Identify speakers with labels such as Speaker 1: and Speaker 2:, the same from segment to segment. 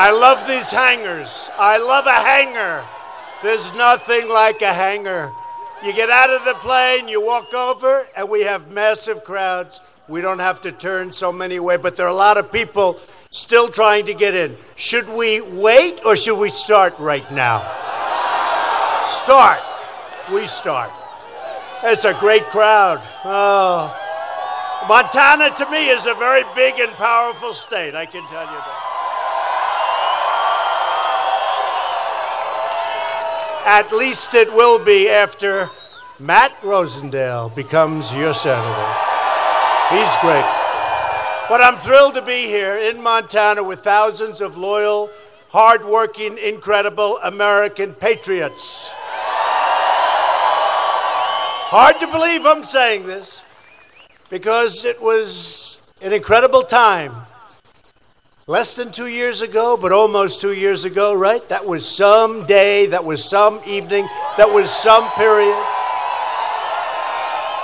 Speaker 1: I love these hangers. I love a hanger. There's nothing like a hanger. You get out of the plane, you walk over, and we have massive crowds. We don't have to turn so many away, but there are a lot of people still trying to get in. Should we wait or should we start right now? Start. We start. It's a great crowd. Oh. Montana, to me, is a very big and powerful state, I can tell you that. At least it will be after Matt Rosendale becomes your senator. He's great. But I'm thrilled to be here in Montana with thousands of loyal, hardworking, incredible American patriots. Hard to believe I'm saying this because it was an incredible time. Less than 2 years ago, but almost 2 years ago, right? That was some day, that was some evening, that was some period.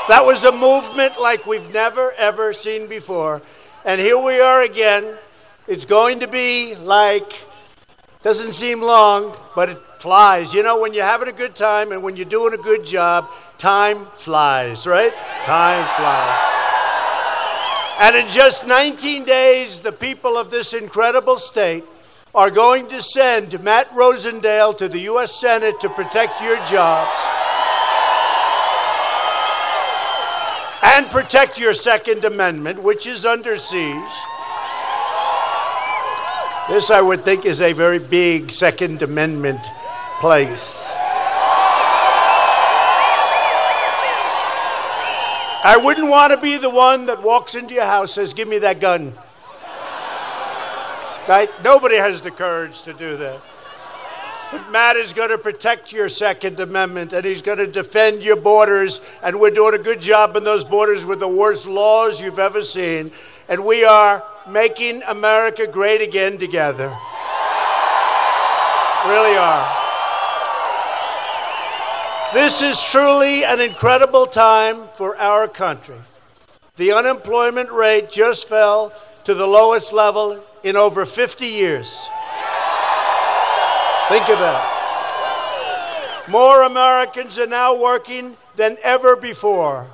Speaker 1: That was a movement like we've never, ever seen before. And here we are again. It's going to be like, doesn't seem long, but it flies. You know, when you're having a good time and when you're doing a good job, time flies, right? Time flies. And in just 19 days, the people of this incredible state are going to send Matt Rosendale to the U.S. Senate to protect your jobs and protect your Second Amendment, which is under siege. This, I would think, is a very big Second Amendment place. I wouldn't want to be the one that walks into your house and says, give me that gun. Right? Nobody has the courage to do that. But Matt is going to protect your Second Amendment, and he's going to defend your borders, and we're doing a good job in those borders with the worst laws you've ever seen, and we are making America great again together. Really are. This is truly an incredible time for our country. The unemployment rate just fell to the lowest level in over 50 years. Think of that. More Americans are now working than ever before.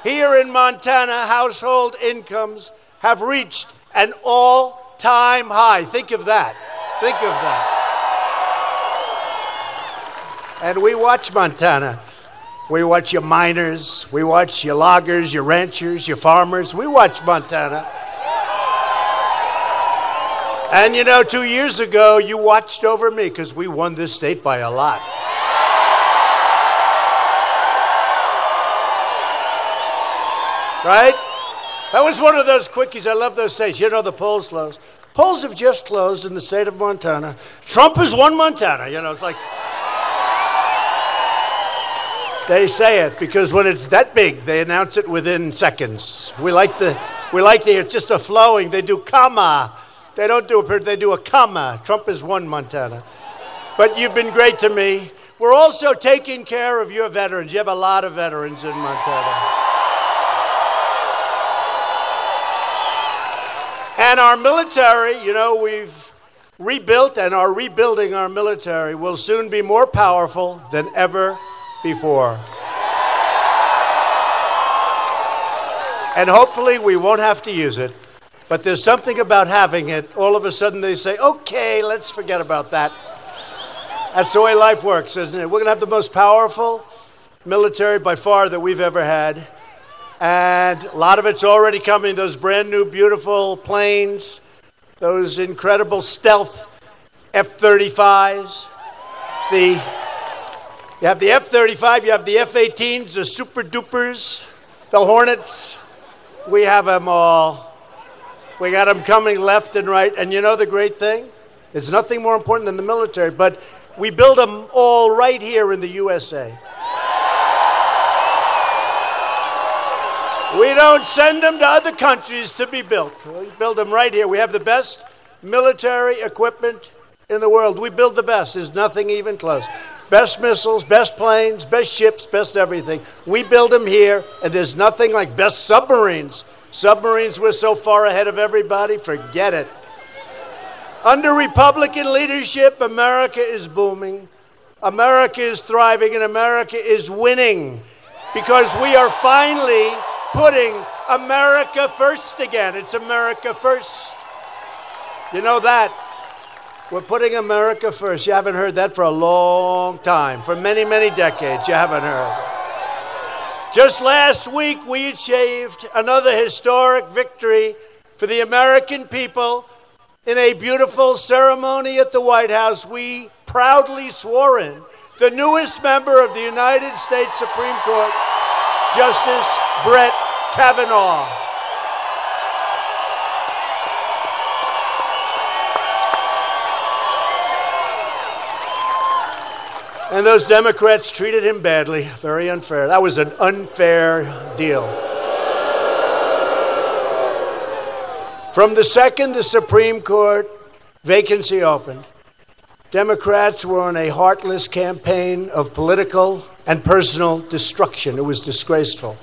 Speaker 1: Here in Montana, household incomes have reached an all-time high. Think of that. Think of that. And we watch Montana. We watch your miners. We watch your loggers, your ranchers, your farmers. We watch Montana. And you know, 2 years ago, you watched over me because we won this state by a lot. Right? That was one of those quickies. I love those states. You know, the polls closed. Polls have just closed in the state of Montana. Trump has won Montana. You know, it's like... They say it because when it's that big, they announce it within seconds. We like to hear it's just a flowing. They do comma. They don't do a, they do a comma. Trump has won Montana. But you've been great to me. We're also taking care of your veterans. You have a lot of veterans in Montana. And our military, you know, we've rebuilt and are rebuilding our military, will soon be more powerful than ever before. And hopefully we won't have to use it. But there's something about having it. All of a sudden they say, okay, let's forget about that. That's the way life works, isn't it? We're going to have the most powerful military by far that we've ever had. And a lot of it's already coming. Those brand new, beautiful planes, those incredible stealth F-35s, you have the F-35, you have the F-18s, the Super Dupers, the Hornets. We have them all. We got them coming left and right. And you know the great thing? There's nothing more important than the military, but we build them all right here in the USA. We don't send them to other countries to be built. We build them right here. We have the best military equipment in the world. We build the best. There's nothing even close. Best missiles, best planes, best ships, best everything. We build them here, and there's nothing like best submarines. Submarines, we're so far ahead of everybody, forget it. Under Republican leadership, America is booming. America is thriving, and America is winning because we are finally putting America first again. It's America first. You know that? We're putting America first. You haven't heard that for a long time. For many, many decades, you haven't heard. Just last week, we achieved another historic victory for the American people. In a beautiful ceremony at the White House, we proudly swore in the newest member of the United States Supreme Court, Justice Brett Kavanaugh. And those Democrats treated him badly, very unfair. That was an unfair deal. From the second the Supreme Court vacancy opened, Democrats were on a heartless campaign of political and personal destruction. It was disgraceful.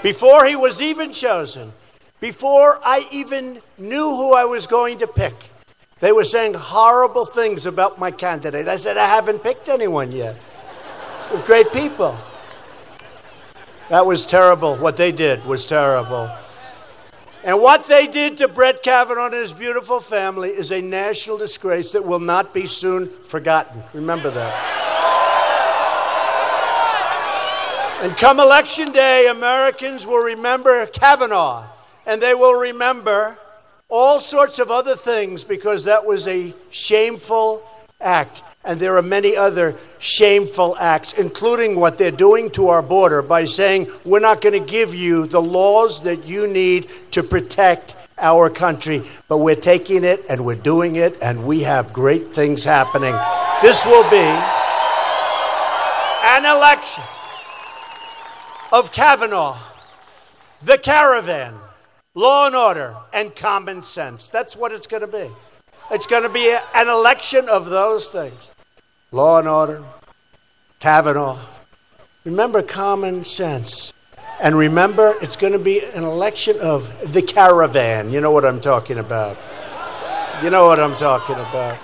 Speaker 1: Before he was even chosen, before I even knew who I was going to pick, they were saying horrible things about my candidate. I said, I haven't picked anyone yet. With great people. That was terrible. What they did was terrible. And what they did to Brett Kavanaugh and his beautiful family is a national disgrace that will not be soon forgotten. Remember that. And come Election Day, Americans will remember Kavanaugh, and they will remember all sorts of other things because that was a shameful act. And there are many other shameful acts, including what they're doing to our border by saying, we're not going to give you the laws that you need to protect our country. But we're taking it and we're doing it, and we have great things happening. This will be an election of Kavanaugh, the caravan, law and order, and common sense. That's what it's going to be. It's going to be an election of those things. Law and order, Kavanaugh. Remember common sense. And remember, it's going to be an election of the caravan. You know what I'm talking about. You know what I'm talking about.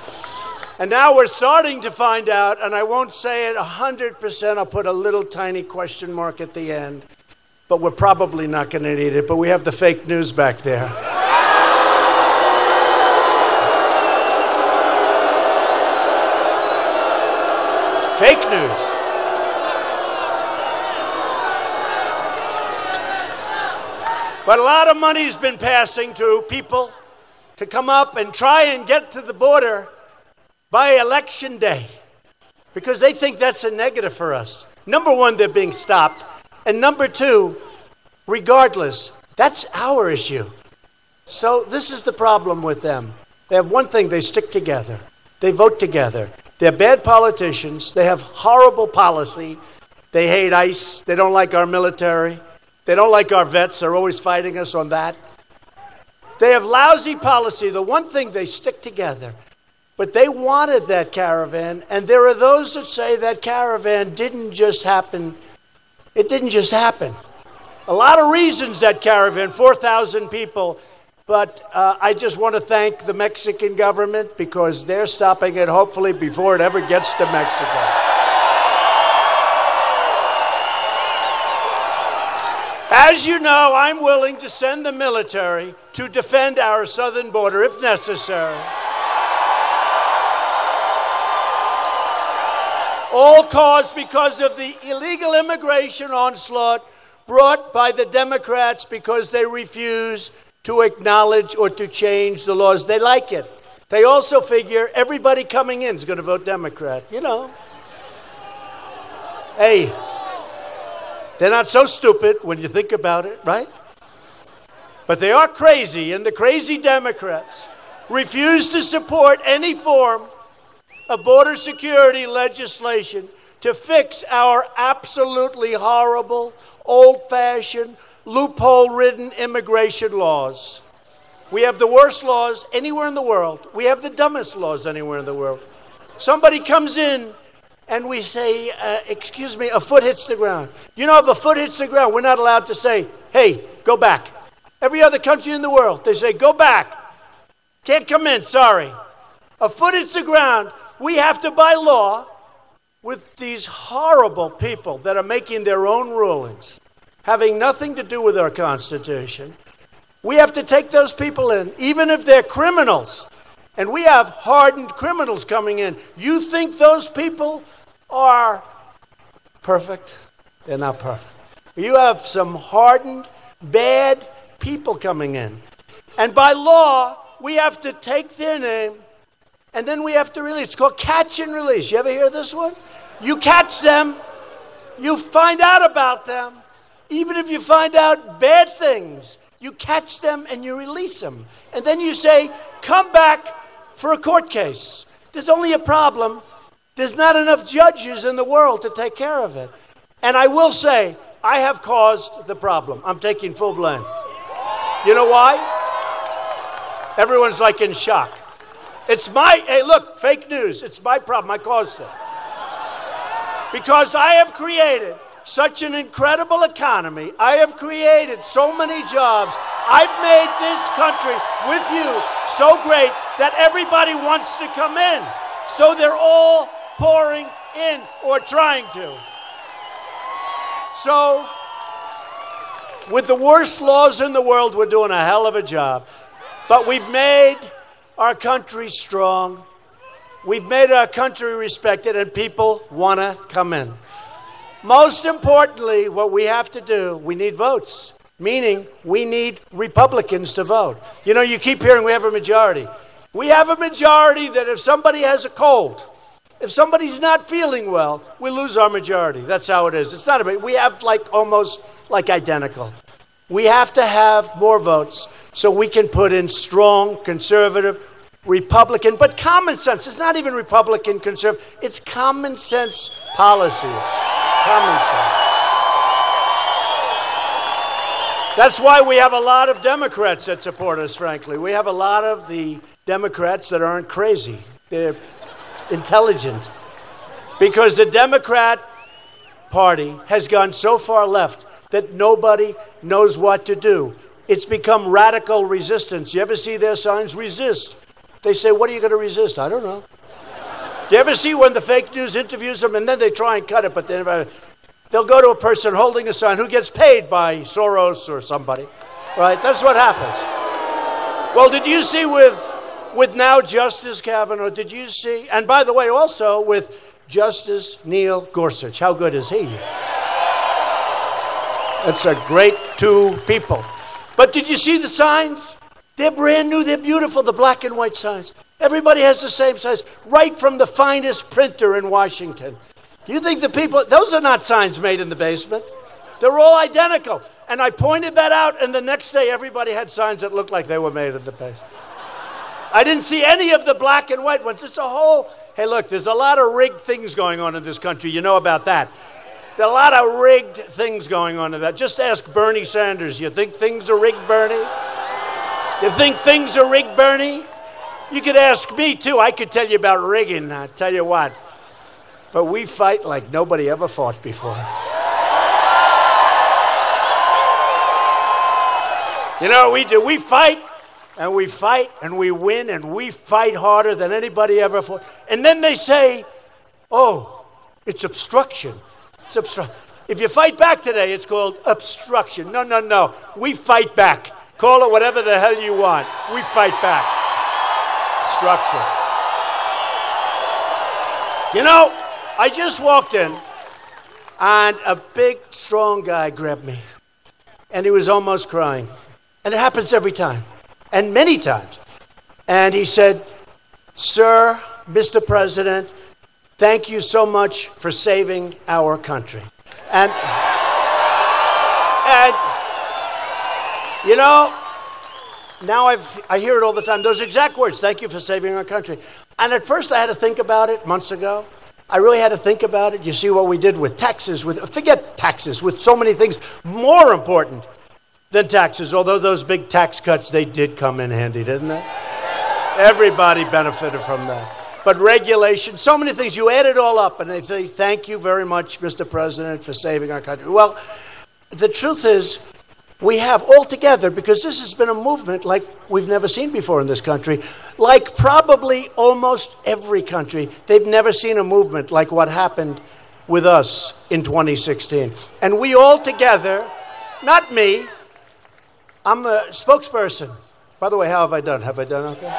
Speaker 1: And now we're starting to find out, and I won't say it 100%. I'll put a little tiny question mark at the end. But we're probably not going to need it. But we have the fake news back there. Fake news. But a lot of money's been passing to people to come up and try and get to the border by Election Day because they think that's a negative for us. Number one, they're being stopped. And number two, regardless, that's our issue. So this is the problem with them. They have one thing, they stick together. They vote together. They're bad politicians. They have horrible policy. They hate ICE. They don't like our military. They don't like our vets. They're always fighting us on that. They have lousy policy. The one thing, they stick together. But they wanted that caravan, and there are those that say that caravan didn't just happen. It didn't just happen. A lot of reasons that caravan, 4,000 people. But I just want to thank the Mexican government because they're stopping it, hopefully, before it ever gets to Mexico. As you know, I'm willing to send the military to defend our southern border if necessary. All caused because of the illegal immigration onslaught brought by the Democrats because they refuse to acknowledge or to change the laws. They like it. They also figure everybody coming in is going to vote Democrat. You know. Hey, they're not so stupid when you think about it, right? But they are crazy, and the crazy Democrats refuse to support any form of border security legislation to fix our absolutely horrible, old-fashioned, loophole-ridden immigration laws. We have the worst laws anywhere in the world. We have the dumbest laws anywhere in the world. Somebody comes in and we say, excuse me, a foot hits the ground. You know, if a foot hits the ground, we're not allowed to say, hey, go back. Every other country in the world, they say, go back. Can't come in, sorry. A foot hits the ground. We have to, by law, with these horrible people that are making their own rulings, having nothing to do with our Constitution, we have to take those people in, even if they're criminals. And we have hardened criminals coming in. You think those people are perfect? They're not perfect. You have some hardened, bad people coming in. And by law, we have to take their name, and then we have to release. It's called catch and release. You ever hear this one? You catch them, you find out about them. Even if you find out bad things, you catch them and you release them. And then you say, come back for a court case. There's only a problem. There's not enough judges in the world to take care of it. And I will say, I have caused the problem. I'm taking full blame. You know why? Everyone's like in shock. Hey, look, fake news. It's my problem. I caused it. Because I have created such an incredible economy. I have created so many jobs. I've made this country with you so great that everybody wants to come in. So they're all pouring in or trying to. So, with the worst laws in the world, we're doing a hell of a job. But we've made our country strong. We've made our country respected, and people want to come in. Most importantly, what we have to do, we need votes, meaning we need Republicans to vote. You know, you keep hearing we have a majority. We have a majority that if somebody has a cold, if somebody's not feeling well, we lose our majority. That's how it is. It's not we have almost identical. We have to have more votes so we can put in strong, conservative, Republican, but common sense. It's not even Republican, conservative. It's common sense policies. It's common sense. That's why we have a lot of Democrats that support us, frankly. We have a lot of the Democrats that aren't crazy. They're intelligent. Because the Democrat Party has gone so far left that nobody knows what to do. It's become radical resistance. You ever see their signs? Resist. They say, what are you going to resist? I don't know. You ever see when the fake news interviews them and then they try and cut it, but they'll go to a person holding a sign who gets paid by Soros or somebody, right? That's what happens. Well, did you see with now Justice Kavanaugh, did you see, and by the way, also with Justice Neil Gorsuch, how good is he? That's a great two people. But did you see the signs? They're brand new, they're beautiful, the black and white signs. Everybody has the same size, right from the finest printer in Washington. You think the people, those are not signs made in the basement. They're all identical. And I pointed that out, and the next day everybody had signs that looked like they were made in the basement. I didn't see any of the black and white ones. It's a whole, hey look, there's a lot of rigged things going on in this country. You know about that. There are a lot of rigged things going on in that. Just ask Bernie Sanders. You think things are rigged, Bernie? You think things are rigged, Bernie? You could ask me, too. I could tell you about rigging, I tell you what. But we fight like nobody ever fought before. You know what we do? We fight, and we win, and we fight harder than anybody ever fought. And then they say, oh, it's obstruction. It's obstruction. If you fight back today, it's called obstruction. No. We fight back. Call it whatever the hell you want. We fight back. Obstruction. You know, I just walked in, and a big, strong guy grabbed me, and he was almost crying. And it happens every time, and many times. And he said, Sir, Mr. President, thank you so much for saving our country. And you know, now I hear it all the time. Those exact words, thank you for saving our country. And at first I had to think about it months ago. I really had to think about it. You see what we did with taxes, forget taxes, with so many things more important than taxes, although those big tax cuts, they did come in handy, didn't they? Everybody benefited from that. But regulation, so many things, you add it all up and they say, thank you very much, Mr. President, for saving our country. Well, the truth is, we have all together, because this has been a movement like we've never seen before in this country, like probably almost every country. They've never seen a movement like what happened with us in 2016. And we all together, not me, I'm a spokesperson. By the way, how have I done? Have I done okay?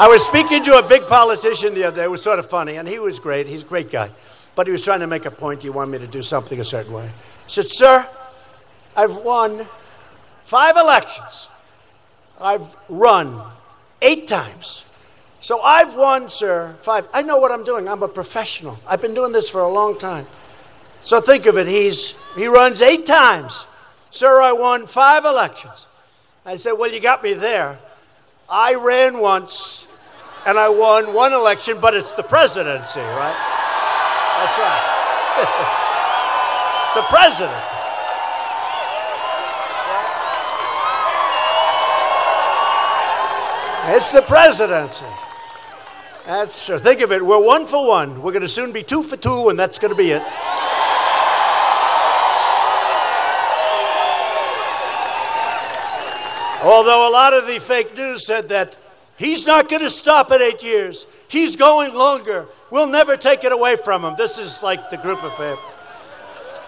Speaker 1: I was speaking to a big politician the other day. It was sort of funny, and he was great. He's a great guy. But he was trying to make a point. He wanted me to do something a certain way. He said, sir, I've won 5 elections. I've run 8 times. So I've won, sir, 5. I know what I'm doing. I'm a professional. I've been doing this for a long time. So think of it. He runs 8 times. Sir, I won 5 elections. I said, well, you got me there. I ran once, and I won 1 election, but it's the presidency, right? That's right. The presidency. It's the presidency. That's true. Think of it. We're 1 for 1. We're going to soon be 2 for 2, and that's going to be it. Although a lot of the fake news said that he's not going to stop at 8 years. He's going longer. We'll never take it away from him. This is like the group of people.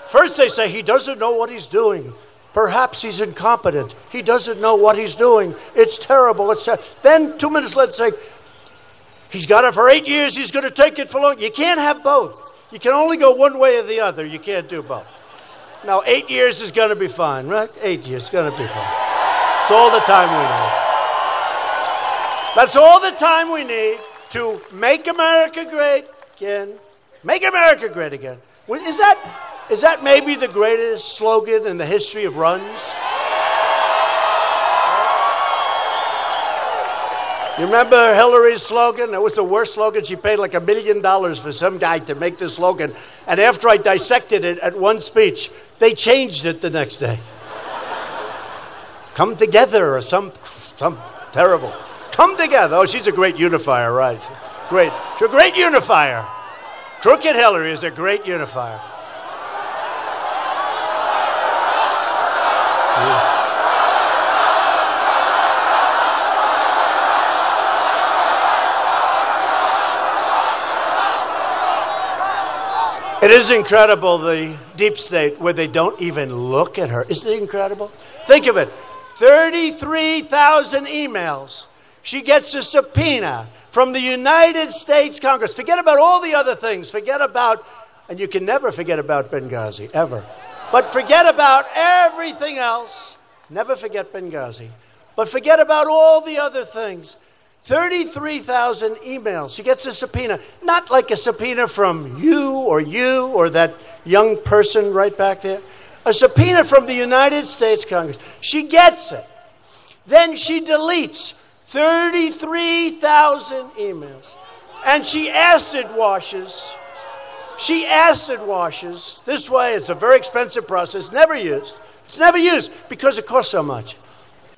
Speaker 1: First they say he doesn't know what he's doing. Perhaps he's incompetent. He doesn't know what he's doing. It's terrible. Then 2 minutes later say, he's got it for 8 years. He's going to take it for long. You can't have both. You can only go one way or the other. You can't do both. Now, 8 years is going to be fine, right? 8 years is going to be fine. That's all the time we need. That's all the time we need to make America great again. Make America great again. Is that maybe the greatest slogan in the history of runs? You remember Hillary's slogan? It was the worst slogan. She paid like $1 million for some guy to make this slogan. And after I dissected it at one speech, they changed it the next day. Come together, or some terrible. Come together. Oh, she's a great unifier, right? Great. She's a great unifier. Crooked Hillary is a great unifier. It is incredible, the deep state, where they don't even look at her. Isn't it incredible? Think of it. 33,000 emails. She gets a subpoena from the United States Congress. Forget about all the other things. Forget about, and you can never forget about Benghazi, ever. But forget about everything else. Never forget Benghazi. But forget about all the other things. 33,000 emails. She gets a subpoena. Not like a subpoena from you or that young person right back there. A subpoena from the United States Congress. She gets it. Then she deletes 33,000 emails. And she acid washes. This way, it's a very expensive process, never used. It's never used because it costs so much.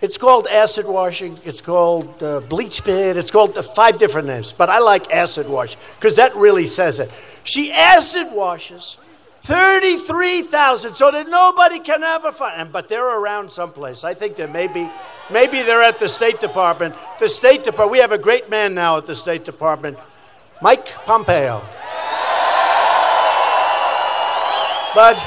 Speaker 1: It's called acid washing. It's called bleach pit. It's called 5 different names. But I like acid wash because that really says it. She acid washes 33,000 so that nobody can ever find. But they're around someplace. I think that maybe they're at the State Department. The State Department. We have a great man now at the State Department, Mike Pompeo. But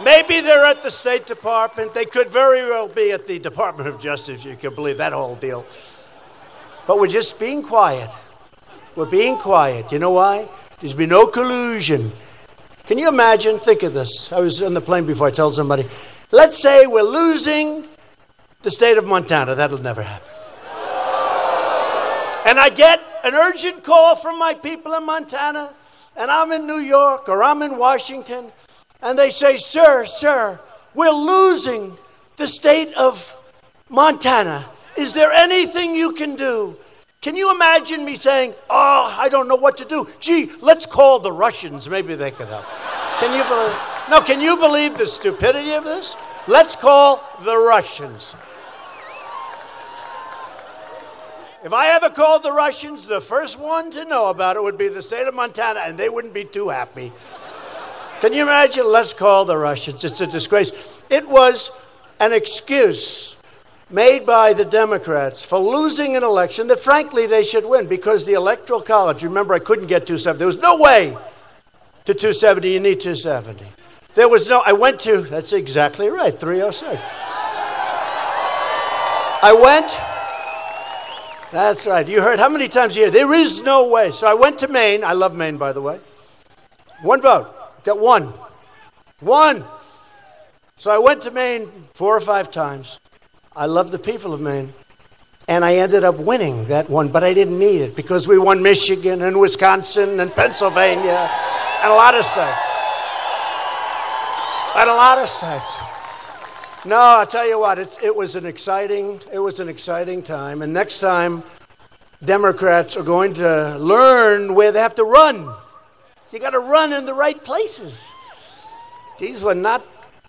Speaker 1: maybe they're at the State Department. They could very well be at the Department of Justice. You can believe that whole deal. But we're just being quiet. We're being quiet. You know why? There's been no collusion. Can you imagine? Think of this. I was on the plane before I told somebody. Let's say we're losing the state of Montana. That'll never happen. And I get an urgent call from my people in Montana, and I'm in New York or I'm in Washington, and they say, sir, we're losing the state of Montana. Is there anything you can do? Can you imagine me saying, I don't know what to do. Gee, let's call the Russians. Maybe they could help. Can you believe? No, can you believe the stupidity of this? Let's call the Russians. If I ever called the Russians, the first one to know about it would be the state of Montana, and they wouldn't be too happy. Can you imagine? Let's call the Russians. It's a disgrace. It was an excuse made by the Democrats for losing an election that, frankly, they should win because the Electoral College, remember, I couldn't get 270. There was no way to 270. You need 270. There was no, I went to, that's exactly right, 306. I went, that's right, you heard how many times a year? There is no way. So I went to Maine. I love Maine, by the way. One vote. Got one. One. So I went to Maine 4 or 5 times. I love the people of Maine. And I ended up winning that one, but I didn't need it because we won Michigan and Wisconsin and Pennsylvania and a lot of states. And a lot of states. No, I'll tell you what, it was an exciting time. And next time, Democrats are going to learn where they have to run. You got to run in the right places. These were not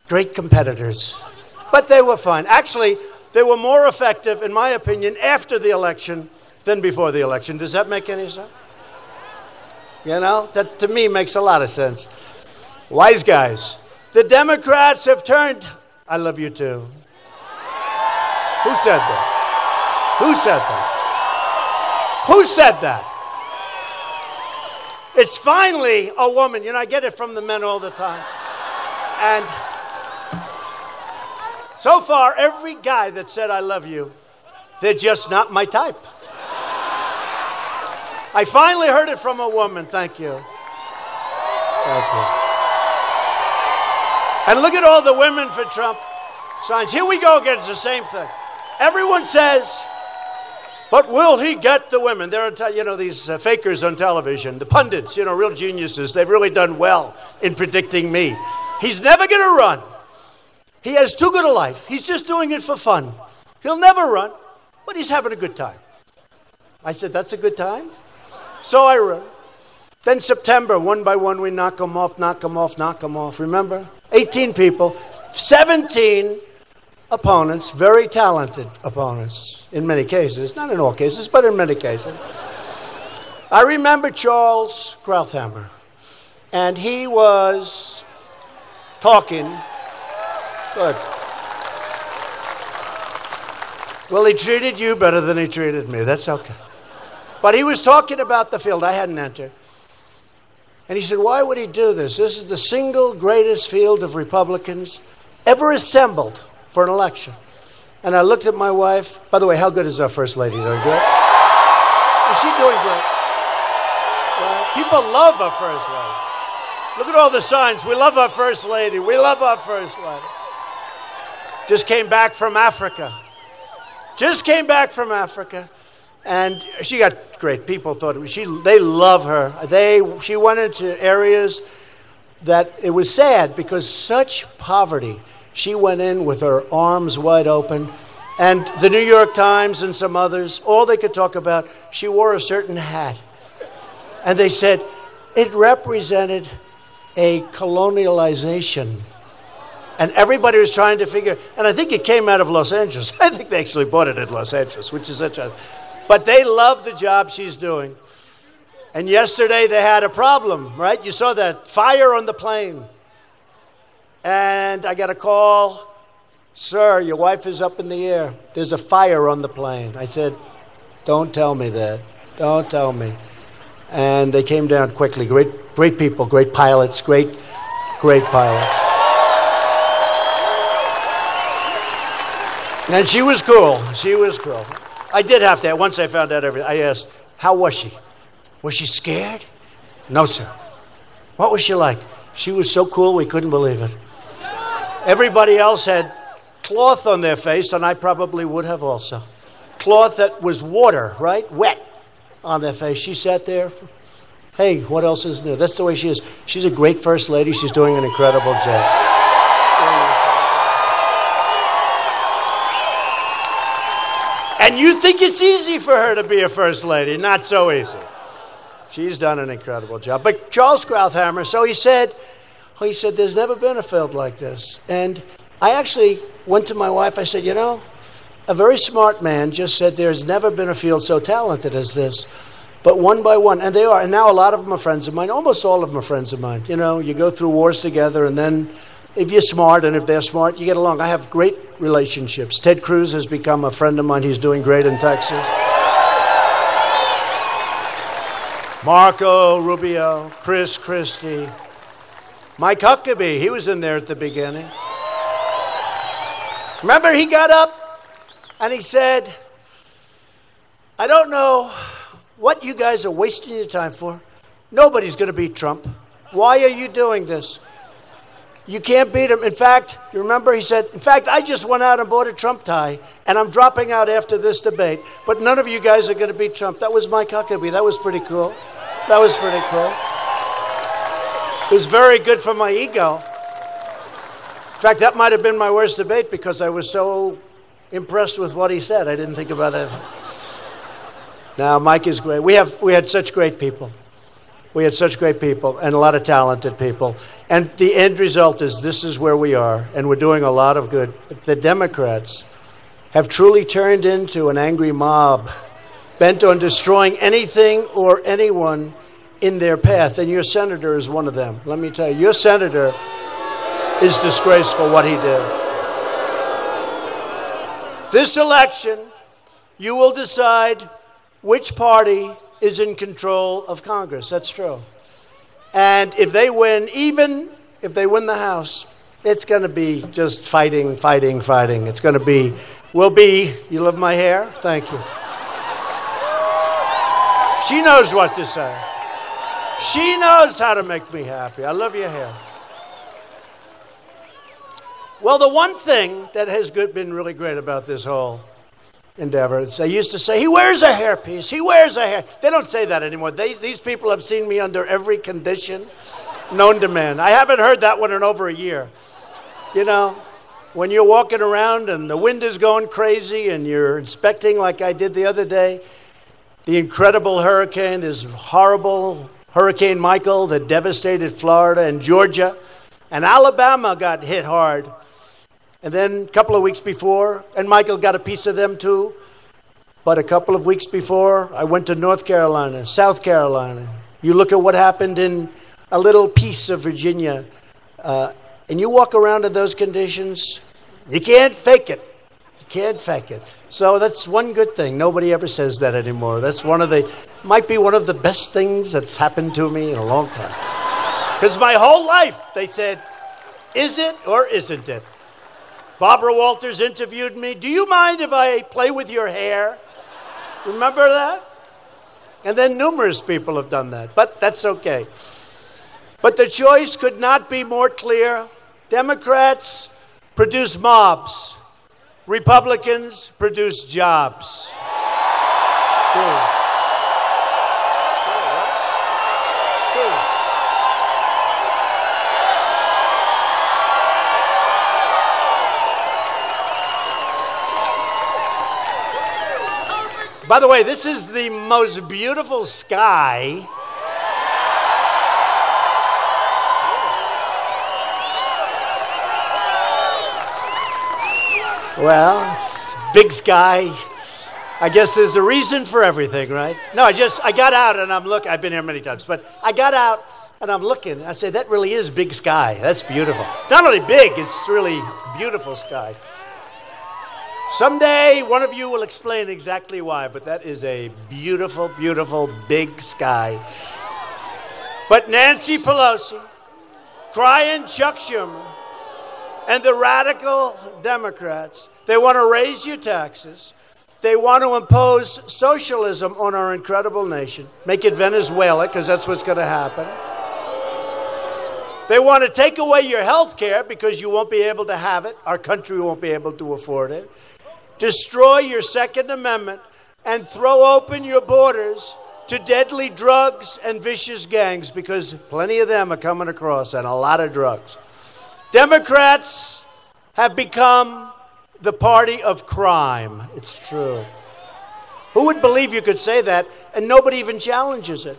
Speaker 1: great competitors, but they were fine. Actually, they were more effective, in my opinion, after the election than before the election. Does that make any sense? You know, that to me makes a lot of sense. Wise guys. The Democrats have turned, I love you too. Who said that? Who said that? Who said that? It's finally a woman. You know, I get it from the men all the time. And so far, every guy that said I love you, they're just not my type. I finally heard it from a woman. Thank you. Thank you. And look at all the women for Trump signs. Here we go again. It's the same thing. Everyone says, but will he get the women? There are, you know, these fakers on television, the pundits, you know, real geniuses. They've really done well in predicting me. He's never going to run. He has too good a life. He's just doing it for fun. He'll never run, but he's having a good time. I said, that's a good time? So I run. Then September, one by one, we knock them off, knock them off, knock them off. Remember? 18 people, 17 opponents, very talented opponents in many cases. Not in all cases, but in many cases. I remember Charles Krauthammer, and he was talking. Good. Well, he treated you better than he treated me. That's okay. But he was talking about the field. I hadn't entered. And he said, why would he do this? This is the single greatest field of Republicans ever assembled for an election. And I looked at my wife. By the way, how good is our First Lady? Doing good? Is she doing great? Well, people love our First Lady. Look at all the signs. We love our First Lady. We love our First Lady. Just came back from Africa. Just came back from Africa. And she got great. People thought they love her. She went into areas that it was sad because such poverty. She went in with her arms wide open. And the New York Times and some others, all they could talk about, she wore a certain hat. And they said it represented a colonialization. And everybody was trying to figure, and I think it came out of Los Angeles. I think they actually bought it in Los Angeles, which is such a... But they love the job she's doing. And yesterday they had a problem, right? You saw that fire on the plane. And I got a call, sir, your wife is up in the air. There's a fire on the plane. I said, don't tell me that. Don't tell me. And they came down quickly. Great people, great pilots, great pilots. And she was cool. She was cool. I did have to, once I found out everything, I asked, how was she? Was she scared? No, sir. What was she like? She was so cool we couldn't believe it. Everybody else had cloth on their face, and I probably would have also. Cloth that was water, right? Wet on their face. She sat there. Hey, what else is new? That's the way she is. She's a great First Lady. She's doing an incredible job. And you think it's easy for her to be a First Lady. Not so easy. She's done an incredible job. But Charles Krauthammer, so he said, there's never been a field like this. And I actually went to my wife. I said, you know, a very smart man just said there's never been a field so talented as this. But one by one, and they are, and now a lot of them are friends of mine. Almost all of them are friends of mine. You know, you go through wars together, and then if you're smart and if they're smart, you get along. I have great relationships. Ted Cruz has become a friend of mine. He's doing great in Texas. Marco Rubio, Chris Christie, Mike Huckabee, he was in there at the beginning. Remember, he got up and he said, I don't know what you guys are wasting your time for. Nobody's going to beat Trump. Why are you doing this? You can't beat him. In fact, you remember he said, in fact, I just went out and bought a Trump tie, and I'm dropping out after this debate, but none of you guys are going to beat Trump. That was Mike Huckabee. That was pretty cool. That was pretty cool. It was very good for my ego. In fact, that might have been my worst debate because I was so impressed with what he said. I didn't think about anything. Now, Mike is great. We had such great people. We had such great people and a lot of talented people. And the end result is this is where we are, and we're doing a lot of good. The Democrats have truly turned into an angry mob, bent on destroying anything or anyone in their path. And your senator is one of them. Let me tell you, your senator is disgraceful what he did. This election, you will decide which party is in control of Congress. That's true. And if they win, even if they win the House, it's going to be just fighting. It's going to be, you love my hair? Thank you. She knows what to say. She knows how to make me happy. I love your hair. Well, the one thing that has been really great about this whole endeavor is they used to say, he wears a hairpiece, he wears a hair. They don't say that anymore. These people have seen me under every condition known to man. I haven't heard that one in over a year. You know, when you're walking around and the wind is going crazy and you're inspecting like I did the other day, the incredible hurricane, this horrible Hurricane Michael that devastated Florida and Georgia, and Alabama got hit hard. And then a couple of weeks before, and Michael got a piece of them too, but a couple of weeks before, I went to North Carolina, South Carolina. You look at what happened in a little piece of Virginia, and you walk around in those conditions, you can't fake it. You can't fake it. So that's one good thing. Nobody ever says that anymore. That's might be one of the best things that's happened to me in a long time. Because my whole life, they said, is it or isn't it? Barbara Walters interviewed me. Do you mind if I play with your hair? Remember that? And then numerous people have done that, but that's okay. But the choice could not be more clear. Democrats produce mobs. Republicans produce jobs. By the way, this is the most beautiful sky. Well, it's big sky. I guess there's a reason for everything, right? No, I got out and I'm looking. I've been here many times, but I got out and I'm looking. I said, that really is big sky. That's beautiful. Not only big, it's really beautiful sky. Someday, one of you will explain exactly why, but that is a beautiful, beautiful, big sky. But Nancy Pelosi, crying Chuck Schumer, and the radical Democrats, they want to raise your taxes. They want to impose socialism on our incredible nation, make it Venezuela, because that's what's going to happen. They want to take away your health care because you won't be able to have it. Our country won't be able to afford it. Destroy your Second Amendment and throw open your borders to deadly drugs and vicious gangs, because plenty of them are coming across, and a lot of drugs. Democrats have become the party of crime. It's true. Who would believe you could say that, and nobody even challenges it?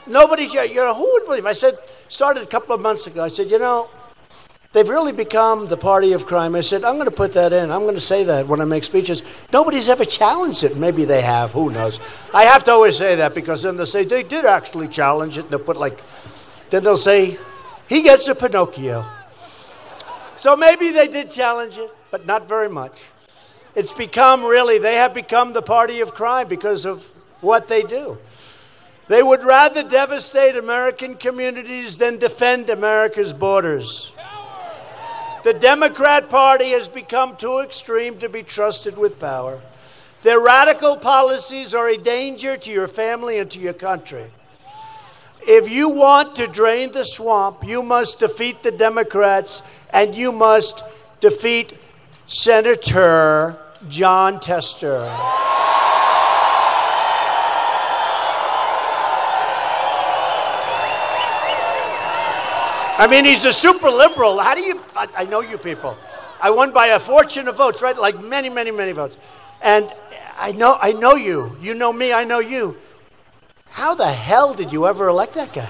Speaker 1: Nobody, who would believe? I said, started a couple of months ago, I said, They've really become the party of crime. I said, I'm going to put that in. I'm going to say that when I make speeches. Nobody's ever challenged it. Maybe they have. Who knows? I have to always say that because then they'll say, they did actually challenge it. And they'll put then they'll say, he gets a Pinocchio. So maybe they did challenge it, but not very much. It's become they have become the party of crime because of what they do. They would rather devastate American communities than defend America's borders. The Democrat Party has become too extreme to be trusted with power. Their radical policies are a danger to your family and to your country. If you want to drain the swamp, you must defeat the Democrats and you must defeat Senator Jon Tester. I mean, he's a super liberal. How do you... I know you people. I won by a fortune of votes, right? Like many, many, many votes. And I know you. You know me, I know you. How the hell did you ever elect that guy?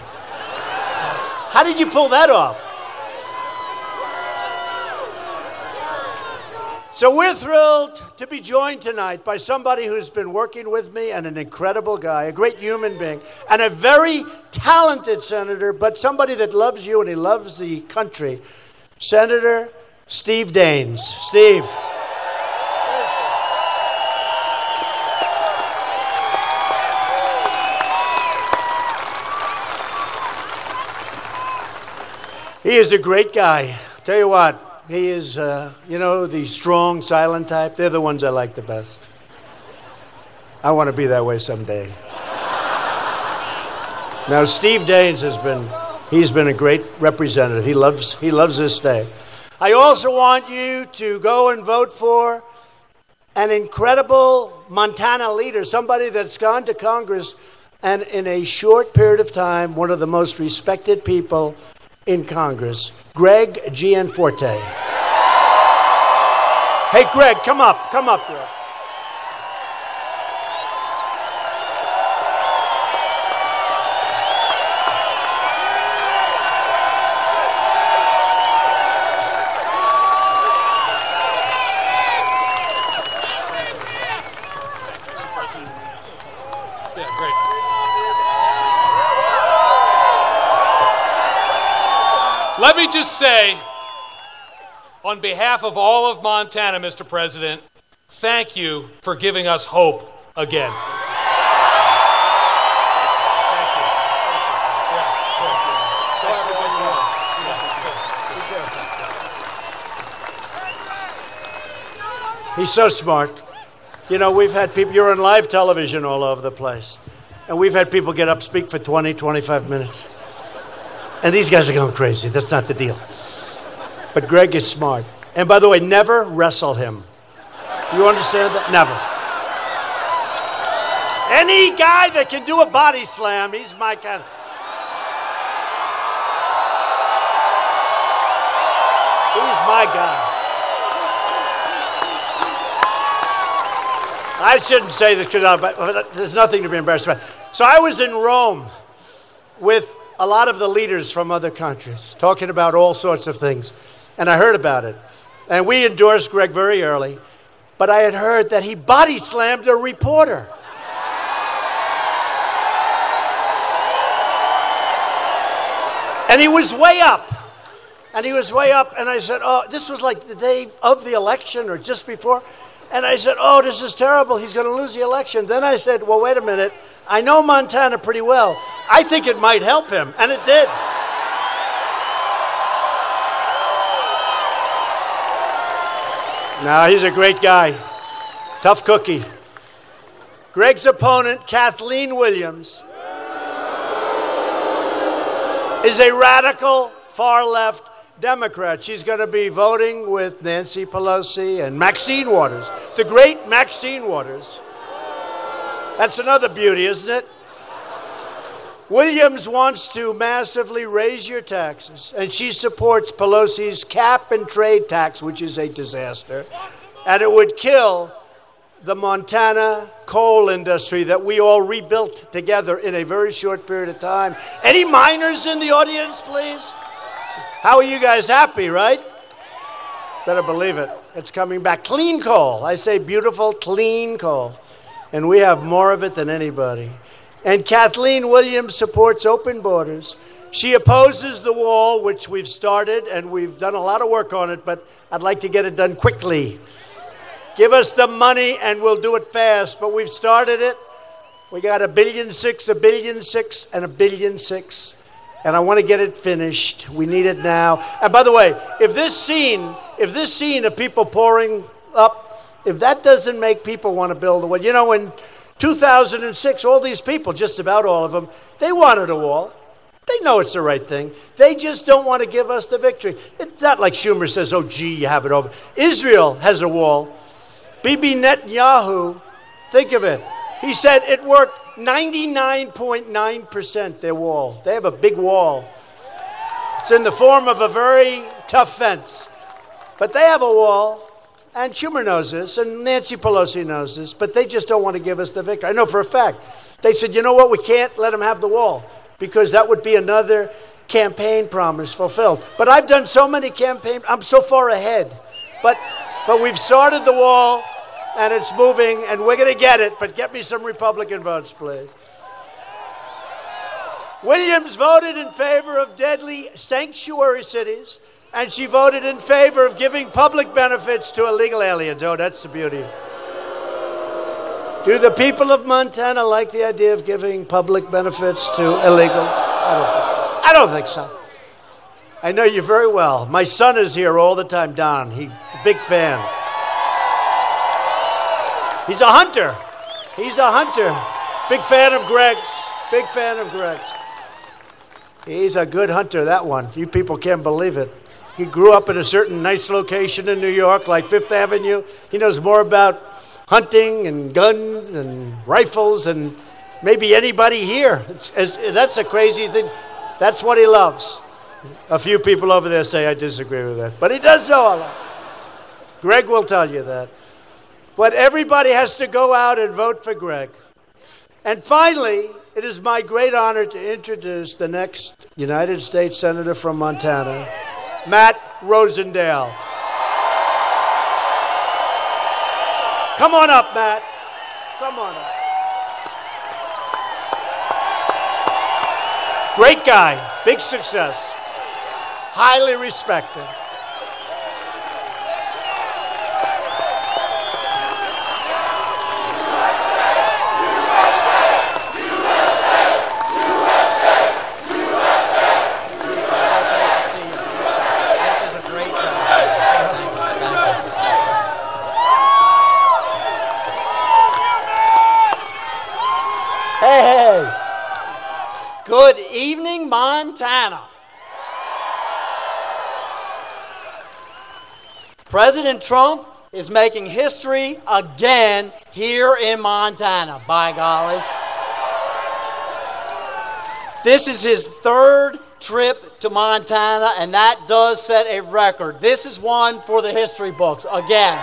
Speaker 1: How did you pull that off? So we're thrilled to be joined tonight by somebody who's been working with me and an incredible guy, a great human being, and a very talented senator, but somebody that loves you and he loves the country, Senator Steve Daines. Steve. He is a great guy. Tell you what. He is, the strong, silent type. They're the ones I like the best. I want to be that way someday. Now, Steve Daines he's been a great representative. He loves this state. I also want you to go and vote for an incredible Montana leader, somebody that's gone to Congress and in a short period of time, one of the most respected people in Congress, Greg Gianforte. Hey, Greg, come up, Greg.
Speaker 2: Yeah, great. Let me just say, on behalf of all of Montana, Mr. President, thank you for giving us hope again.
Speaker 1: He's so smart. You know, we've had people, you're on live television all over the place, and we've had people get up, speak for 20, 25 minutes. And these guys are going crazy. That's not the deal. But Greg is smart. And by the way, never wrestle him. You understand that? Never. Any guy that can do a body slam, he's my kind of... He's my guy. I shouldn't say this because there's nothing to be embarrassed about. So I was in Rome with a lot of the leaders from other countries, talking about all sorts of things. And I heard about it. And we endorsed Greg very early. But I had heard that he body slammed a reporter. And he was way up. And I said, oh, this was like the day of the election or just before. And I said, oh, this is terrible. He's going to lose the election. Then I said, well, wait a minute. I know Montana pretty well. I think it might help him. And it did. No, he's a great guy. Tough cookie. Greg's opponent, Kathleen Williams, is a radical, far-left Democrat. She's going to be voting with Nancy Pelosi and Maxine Waters, the great Maxine Waters. That's another beauty, isn't it? Williams wants to massively raise your taxes, and she supports Pelosi's cap-and-trade tax, which is a disaster, and it would kill the Montana coal industry that we all rebuilt together in a very short period of time. Any miners in the audience, please? How are you guys happy, right? Better believe it. It's coming back. Clean coal. I say beautiful, clean coal. And we have more of it than anybody. And Kathleen Williams supports open borders. She opposes the wall, which we've started, and we've done a lot of work on it, but I'd like to get it done quickly. Give us the money, and we'll do it fast. But we've started it. We got $1.6 billion, $1.6 billion, and $1.6 billion. And I want to get it finished. We need it now. And by the way, if this scene of people pouring up, if that doesn't make people want to build a wall. You know, in 2006, all these people, just about all of them, they wanted a wall. They know it's the right thing. They just don't want to give us the victory. It's not like Schumer says, oh, gee, you have it over. Israel has a wall. Bibi Netanyahu, think of it. He said it worked 99.9%, their wall. They have a big wall. It's in the form of a very tough fence. But they have a wall, and Schumer knows this, and Nancy Pelosi knows this, but they just don't want to give us the victory. I know for a fact. They said, you know what, we can't let them have the wall, because that would be another campaign promise fulfilled. But I've done so many campaigns, I'm so far ahead. But we've started the wall, and it's moving, and we're going to get it, but get me some Republican votes, please. Williams voted in favor of deadly sanctuary cities, and she voted in favor of giving public benefits to illegal aliens. Oh, that's the beauty. Do the people of Montana like the idea of giving public benefits to illegals? I don't think so. I know you very well. My son is here all the time, Don. He's a big fan. He's a hunter. He's a hunter. Big fan of Greg's. Big fan of Greg's. He's a good hunter, that one. You people can't believe it. He grew up in a certain nice location in New York, like Fifth Avenue. He knows more about hunting and guns and rifles and maybe anybody here. That's a crazy thing. That's what he loves. A few people over there say I disagree with that. But he does know a lot. Greg will tell you that. But everybody has to go out and vote for Greg. And finally, it is my great honor to introduce the next United States Senator from Montana, Matt Rosendale. Come on up, Matt. Come on up. Great guy, big success, highly respected.
Speaker 3: Good evening, Montana. President Trump is making history again here in Montana, by golly. This is his third trip to Montana, and that does set a record. This is one for the history books, again.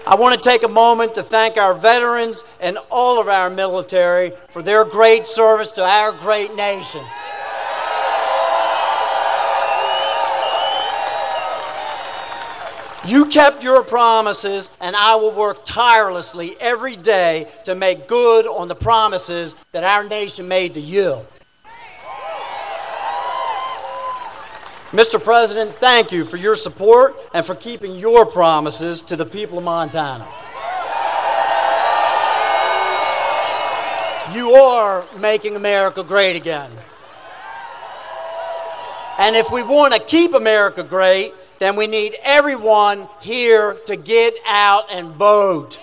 Speaker 3: I want to take a moment to thank our veterans and all of our military for their great service to our great nation. You kept your promises, and I will work tirelessly every day to make good on the promises that our nation made to you. Mr. President, thank you for your support and for keeping your promises to the people of Montana. You are making America great again. And if we want to keep America great, then we need everyone here to get out and vote.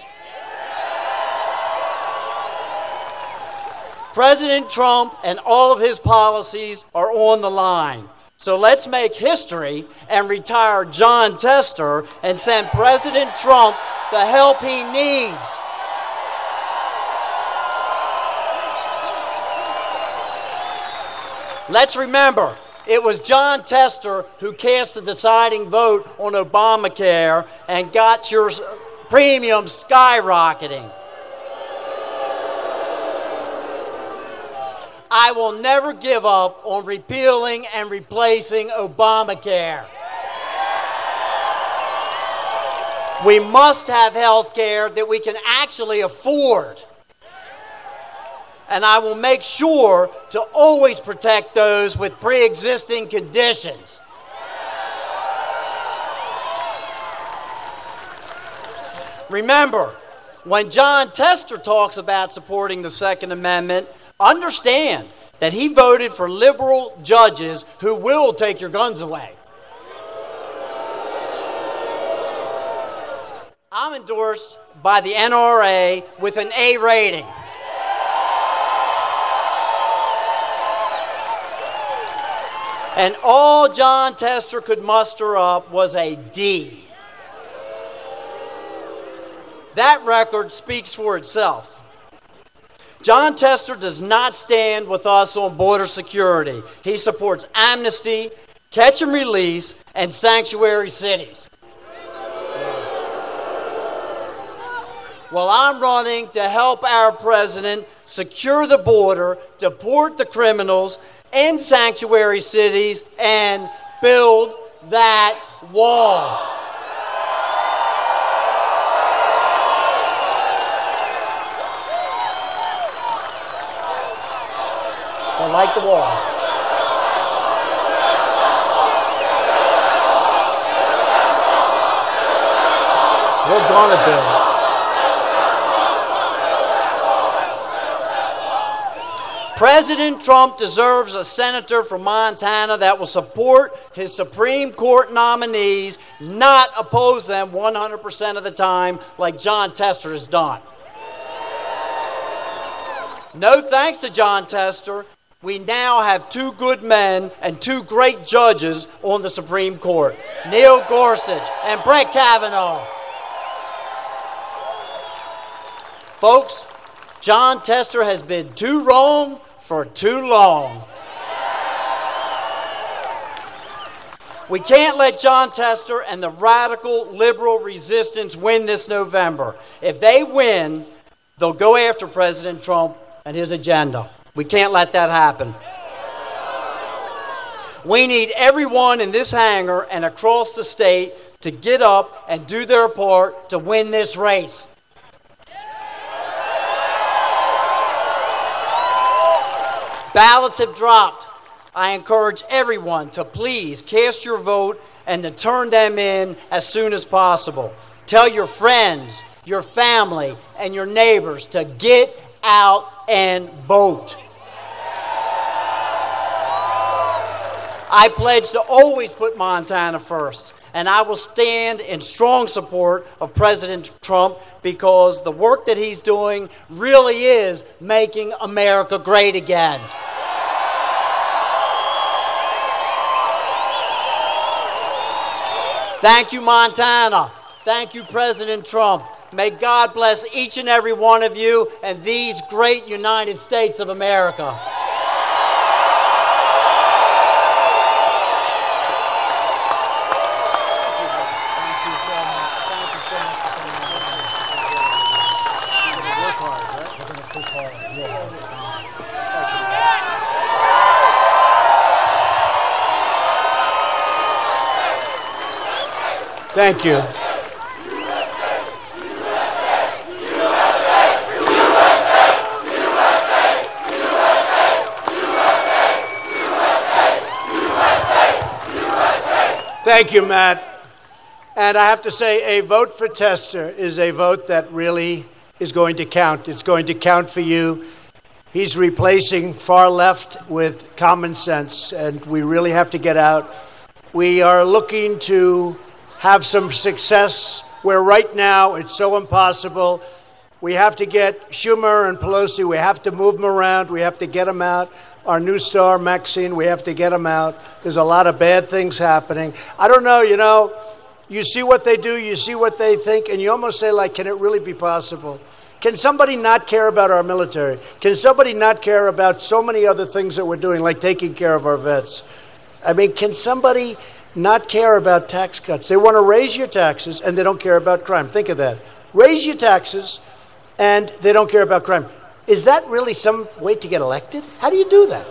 Speaker 3: President Trump and all of his policies are on the line. So let's make history and retire John Tester and send President Trump the help he needs. Let's remember, it was John Tester who cast the deciding vote on Obamacare and got your premiums skyrocketing. I will never give up on repealing and replacing Obamacare. We must have health care that we can actually afford. And I will make sure to always protect those with pre-existing conditions. Remember, when John Tester talks about supporting the Second Amendment, understand that he voted for liberal judges who will take your guns away. I'm endorsed by the NRA with an A rating. And all John Tester could muster up was a D. That record speaks for itself. John Tester does not stand with us on border security. He supports amnesty, catch and release, and sanctuary cities. Well, I'm running to help our president secure the border, deport the criminals, end sanctuary cities, and build that wall. I like the wall. We're gonna build. President Trump deserves a senator from Montana that will support his Supreme Court nominees, not oppose them 100% of the time like John Tester has done. No thanks to John Tester, we now have two good men and two great judges on the Supreme Court, Neil Gorsuch and Brett Kavanaugh. Folks, John Tester has been too wrong for too long. We can't let John Tester and the radical liberal resistance win this November. If they win, they'll go after President Trump and his agenda. We can't let that happen. We need everyone in this hangar and across the state to get up and do their part to win this race. Ballots have dropped. I encourage everyone to please cast your vote and to turn them in as soon as possible. Tell your friends, your family, and your neighbors to get out and vote. I pledge to always put Montana first, and I will stand in strong support of President Trump because the work that he's doing really is making America great again. Thank you, Montana. Thank you, President Trump. May God bless each and every one of you and these great United States of America.
Speaker 1: Thank you. Thank you, Matt. And I have to say, a vote for Tester is a vote that really is going to count. It's going to count for you. He's replacing far left with common sense, and we really have to get out. We are looking to have some success where right now it's so impossible. We have to get Schumer and Pelosi, we have to move them around, we have to get them out. Our new star, Maxine, we have to get them out. There's a lot of bad things happening. I don't know, you see what they do, you see what they think, and you almost say, like, can it really be possible? Can somebody not care about our military? Can somebody not care about so many other things that we're doing, like taking care of our vets? I mean, can somebody not care about tax cuts? They want to raise your taxes, and they don't care about crime. Think of that. Raise your taxes, and they don't care about crime. Is that really some way to get elected? How do you do that?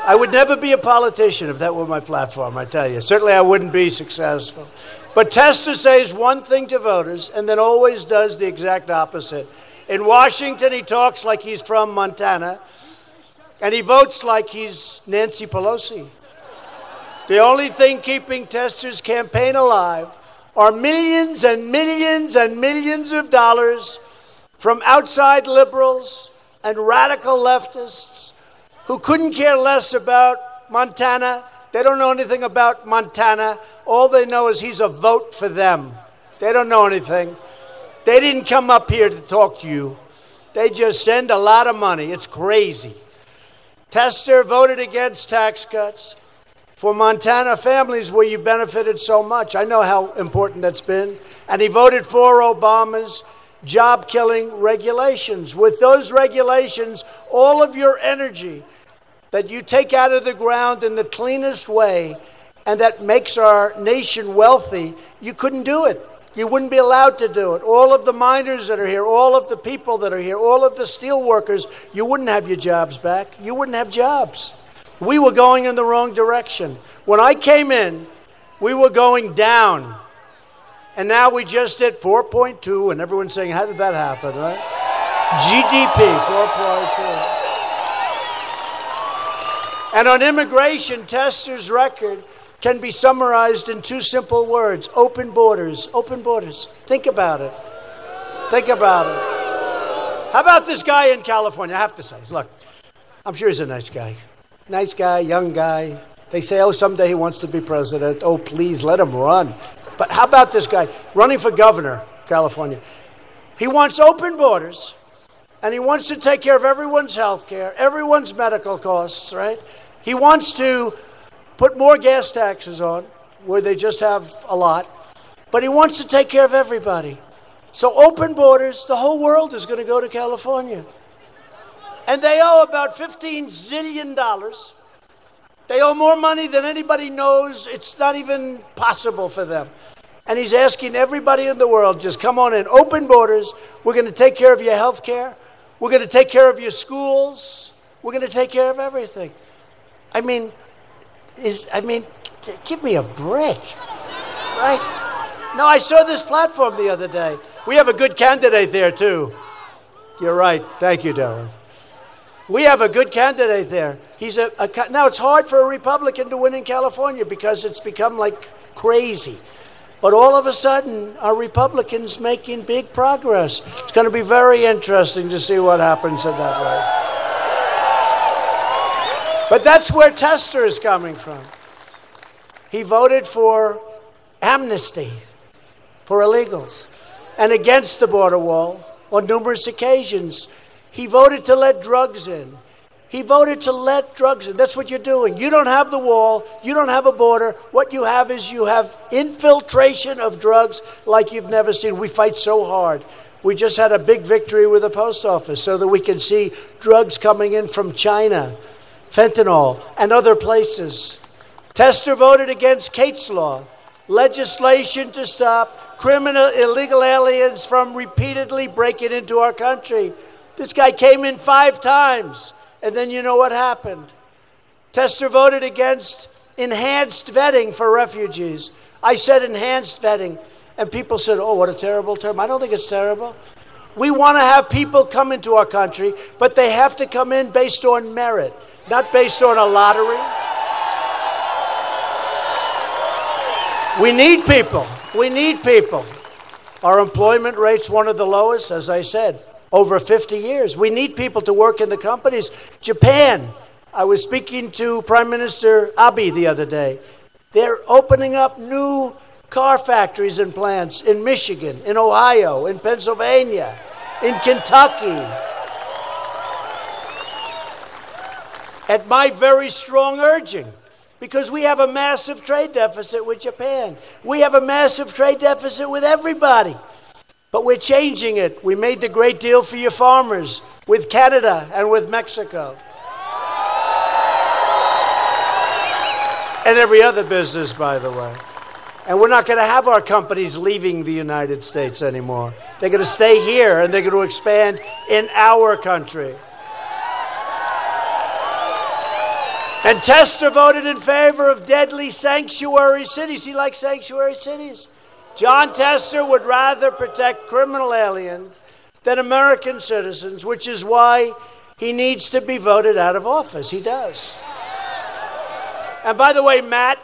Speaker 1: I would never be a politician if that were my platform, I tell you. Certainly I wouldn't be successful. But Tester says one thing to voters and then always does the exact opposite. In Washington, he talks like he's from Montana, and he votes like he's Nancy Pelosi. The only thing keeping Tester's campaign alive are millions and millions and millions of dollars from outside liberals and radical leftists who couldn't care less about Montana. They don't know anything about Montana. All they know is he's a vote for them. They don't know anything. They didn't come up here to talk to you. They just send a lot of money. It's crazy. Tester voted against tax cuts for Montana families where you benefited so much. I know how important that's been. And he voted for Obama's job-killing regulations. With those regulations, all of your energy that you take out of the ground in the cleanest way and that makes our nation wealthy, you couldn't do it. You wouldn't be allowed to do it. All of the miners that are here, all of the people that are here, all of the steel workers, you wouldn't have your jobs back. You wouldn't have jobs. We were going in the wrong direction. When I came in, we were going down. And now we just hit 4.2, and everyone's saying, how did that happen, right? GDP, 4.2. And on immigration, Tester's record can be summarized in two simple words: open borders. Open borders. Think about it. Think about it. How about this guy in California? I have to say, look, I'm sure he's a nice guy. Nice guy, young guy. They say, oh, someday he wants to be president. Oh, please, let him run. But how about this guy running for governor, California? He wants open borders, and he wants to take care of everyone's health care, everyone's medical costs, right? He wants to put more gas taxes on, where they just have a lot, but he wants to take care of everybody. So open borders, the whole world is going to go to California. And they owe about $15 zillion. They owe more money than anybody knows. It's not even possible for them. And he's asking everybody in the world, just come on in, open borders. We're going to take care of your health care. We're going to take care of your schools. We're going to take care of everything. I mean, give me a break, right? No, I saw this platform the other day. We have a good candidate there, too. You're right. Thank you, Darren. We have a good candidate there. He's now, it's hard for a Republican to win in California because it's become like crazy. But all of a sudden, our Republicans making big progress. It's going to be very interesting to see what happens in that way. But that's where Tester is coming from. He voted for amnesty for illegals and against the border wall on numerous occasions. He voted to let drugs in. He voted to let drugs in. That's what you're doing. You don't have the wall. You don't have a border. What you have is you have infiltration of drugs like you've never seen. We fight so hard. We just had a big victory with the post office so that we can see drugs coming in from China, fentanyl, and other places. Tester voted against Kate's Law, legislation to stop criminal illegal aliens from repeatedly breaking into our country. This guy came in 5 times, and then you know what happened. Tester voted against enhanced vetting for refugees. I said enhanced vetting, and people said, oh, what a terrible term. I don't think it's terrible. We want to have people come into our country, but they have to come in based on merit, not based on a lottery. We need people. We need people. Our employment rate's one of the lowest, as I said, over 50 years. We need people to work in the companies. Japan, I was speaking to Prime Minister Abe the other day. They're opening up new car factories and plants in Michigan, in Ohio, in Pennsylvania, in Kentucky. At my very strong urging, because we have a massive trade deficit with Japan. We have a massive trade deficit with everybody. But we're changing it. We made the great deal for your farmers with Canada and with Mexico. And every other business, by the way. And we're not going to have our companies leaving the United States anymore. They're going to stay here, and they're going to expand in our country. And Tester voted in favor of deadly sanctuary cities. He likes sanctuary cities. John Tester would rather protect criminal aliens than American citizens, which is why he needs to be voted out of office. He does. And by the way, Matt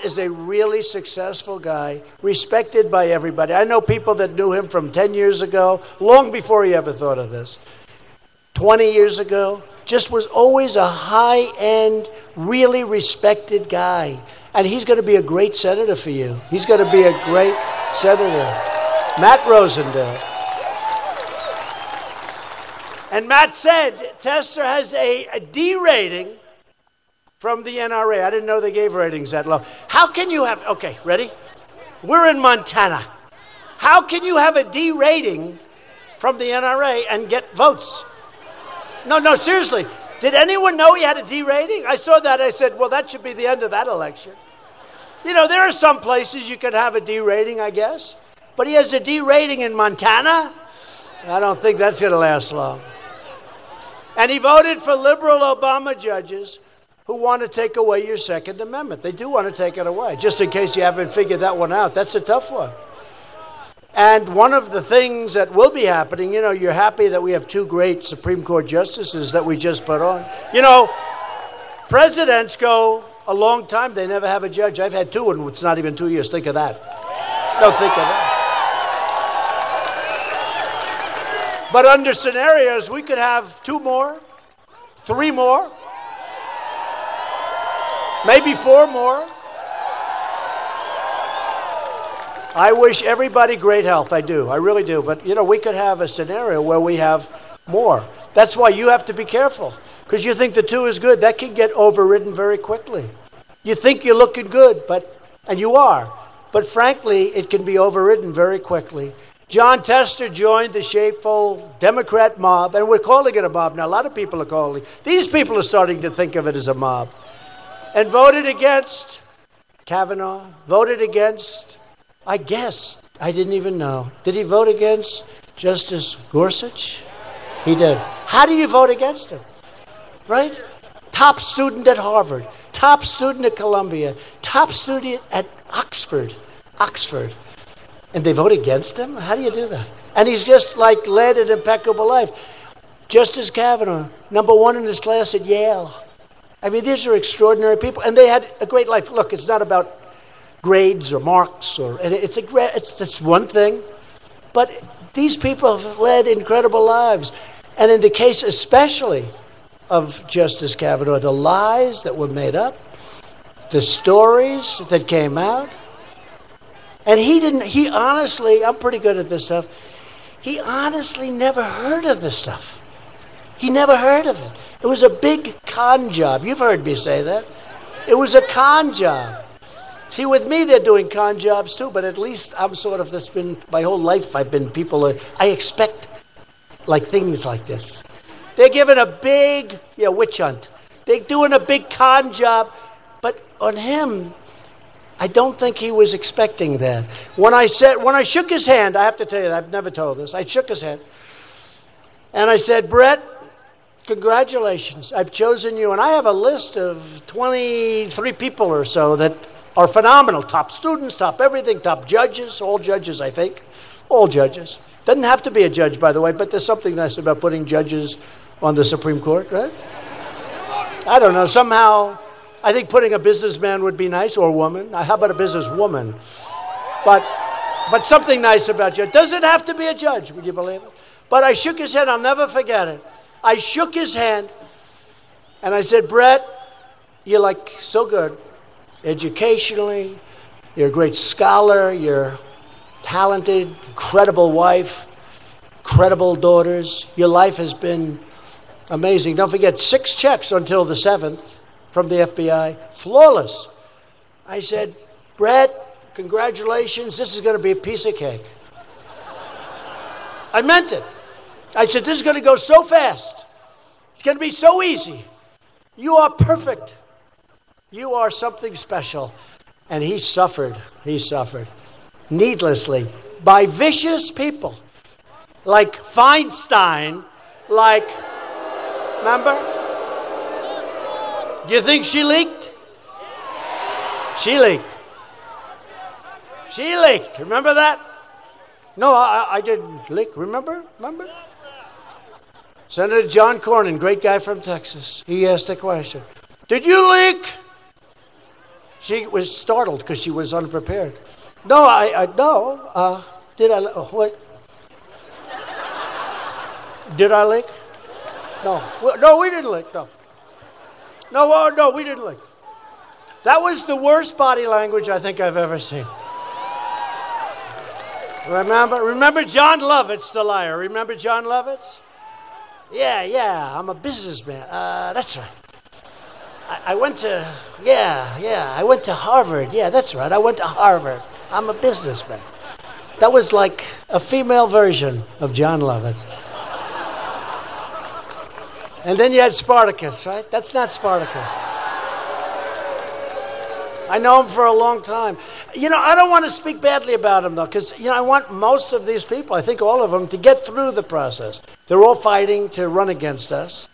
Speaker 1: is a really successful guy, respected by everybody. I know people that knew him from 10 years ago, long before he ever thought of this. 20 years ago, just was always a high-end, really respected guy. And he's going to be a great senator for you. He's going to be a great senator. Matt Rosendale. And Matt said Tester has a D rating from the NRA. I didn't know they gave ratings that low. How can you have, okay, ready? We're in Montana. How can you have a D rating from the NRA and get votes? No, seriously. Did anyone know he had a D rating? I saw that. I said, well, that should be the end of that election. You know, there are some places you could have a D rating, I guess. But he has a D rating in Montana? I don't think that's going to last long. And he voted for liberal Obama judges who want to take away your Second Amendment. They do want to take it away. Just in case you haven't figured that one out, that's a tough one. And one of the things that will be happening, you know, you're happy that we have two great Supreme Court justices that we just put on. You know, presidents go a long time, they never have a judge. I've had two, and it's not even 2 years. Think of that. No, think of that. But under scenarios, we could have 2 more, 3 more, maybe 4 more. I wish everybody great health. I do. I really do. But, you know, we could have a scenario where we have more. That's why you have to be careful. Because you think the 2 is good. That can get overridden very quickly. You think you're looking good, and you are. But frankly, it can be overridden very quickly. John Tester joined the shameful Democrat mob, and we're calling it a mob now. A lot of people are calling. These people are starting to think of it as a mob. And voted against Kavanaugh, voted against, I guess, I didn't even know. Did he vote against Justice Gorsuch? He did. How do you vote against him? Right? Top student at Harvard, top student at Columbia, top student at Oxford. And they vote against him? How do you do that? And he's just like led an impeccable life. Justice Kavanaugh, #1 in his class at Yale. I mean, these are extraordinary people, and they had a great life. Look, it's not about grades or marks, it's one thing, but these people have led incredible lives. And in the case especially of Justice Kavanaugh, the lies that were made up, the stories that came out, and he honestly, I'm pretty good at this stuff, he honestly never heard of this stuff. He never heard of it. It was a big con job. You've heard me say that. It was a con job. See, with me, they're doing con jobs too, but at least I'm sort of, that's been my whole life. I expect like things like this. They're giving a big, witch hunt. They're doing a big con job, but on him, I don't think he was expecting that. When I shook his hand, I have to tell you, I've never told this. I shook his hand, and I said, Brett, congratulations. I've chosen you, and I have a list of 23 people or so that are phenomenal. Top students, top everything, top judges, all judges, I think. All judges. Doesn't have to be a judge, by the way, but there's something nice about putting judges on the Supreme Court, right? I don't know. Somehow, I think putting a businessman would be nice, or woman. How about a businesswoman? But something nice about you. It doesn't have to be a judge, would you believe it? But I shook his hand. I'll never forget it. I shook his hand, and I said, Brett, you're like so good. Educationally, you're a great scholar, you're talented, incredible wife, incredible daughters. Your life has been amazing. Don't forget, 6 checks until the 7th from the FBI. Flawless. I said, Brett, congratulations. This is going to be a piece of cake. I meant it. I said, this is going to go so fast. It's going to be so easy. You are perfect. You are something special. And he suffered needlessly by vicious people like Feinstein, like, remember? Do you think she leaked? She leaked. She leaked. Remember that? No, I didn't leak. Remember? Senator John Cornyn, great guy from Texas. He asked a question. Did you leak? She was startled because she was unprepared. No, no. Did I? What? Did I leak? No. No, we didn't leak. No. No, we didn't leak. That was the worst body language I think I've ever seen. Remember John Lovitz, the liar. Remember John Lovitz? Yeah, I'm a businessman. That's right. I went to, I went to Harvard. Yeah, that's right. I went to Harvard. I'm a businessman. That was like a female version of John Lovitz. And then you had Spartacus, right? That's not Spartacus. I know him for a long time. I don't want to speak badly about him, though, because, I want most of these people, I think all of them, to get through the process. They're all fighting to run against us.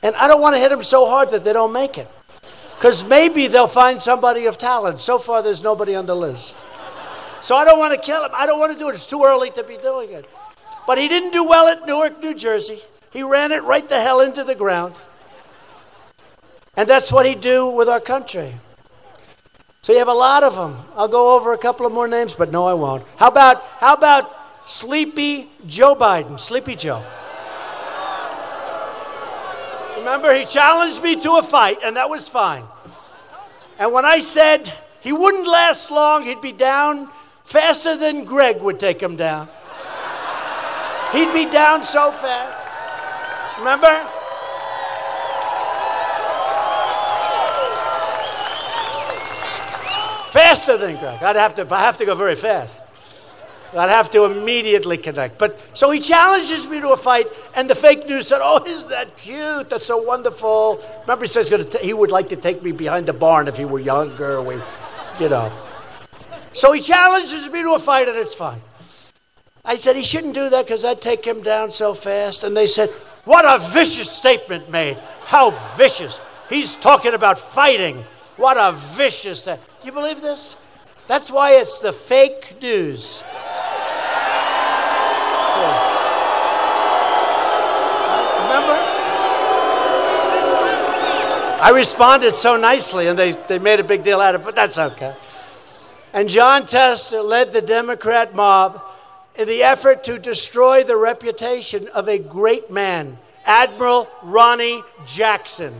Speaker 1: And I don't want to hit them so hard that they don't make it. Because maybe they'll find somebody of talent. So far, there's nobody on the list. So I don't want to kill him. I don't want to do it. It's too early to be doing it. But he didn't do well at Newark, New Jersey. He ran it right the hell into the ground. And that's what he'd do with our country. So you have a lot of them. I'll go over a couple of more names, but no, I won't. How about Sleepy Joe Biden? Sleepy Joe. Remember, he challenged me to a fight, and that was fine. And when I said he wouldn't last long, he'd be down faster than Greg would take him down. He'd be down so fast. Remember? Faster than Greg. I have to go very fast. I'd have to immediately connect. But so he challenges me to a fight, and the fake news said, "Oh, isn't that cute? That's so wonderful." Remember, he says he would like to take me behind the barn if he were younger. So he challenges me to a fight, and it's fine. I said he shouldn't do that because I'd take him down so fast. And they said, "What a vicious statement made! How vicious! He's talking about fighting. What a vicious thing!" Do you believe this? That's why it's the fake news. Remember? I responded so nicely, and they made a big deal out of it, but that's okay. And John Tester led the Democrat mob in the effort to destroy the reputation of a great man, Admiral Ronnie Jackson.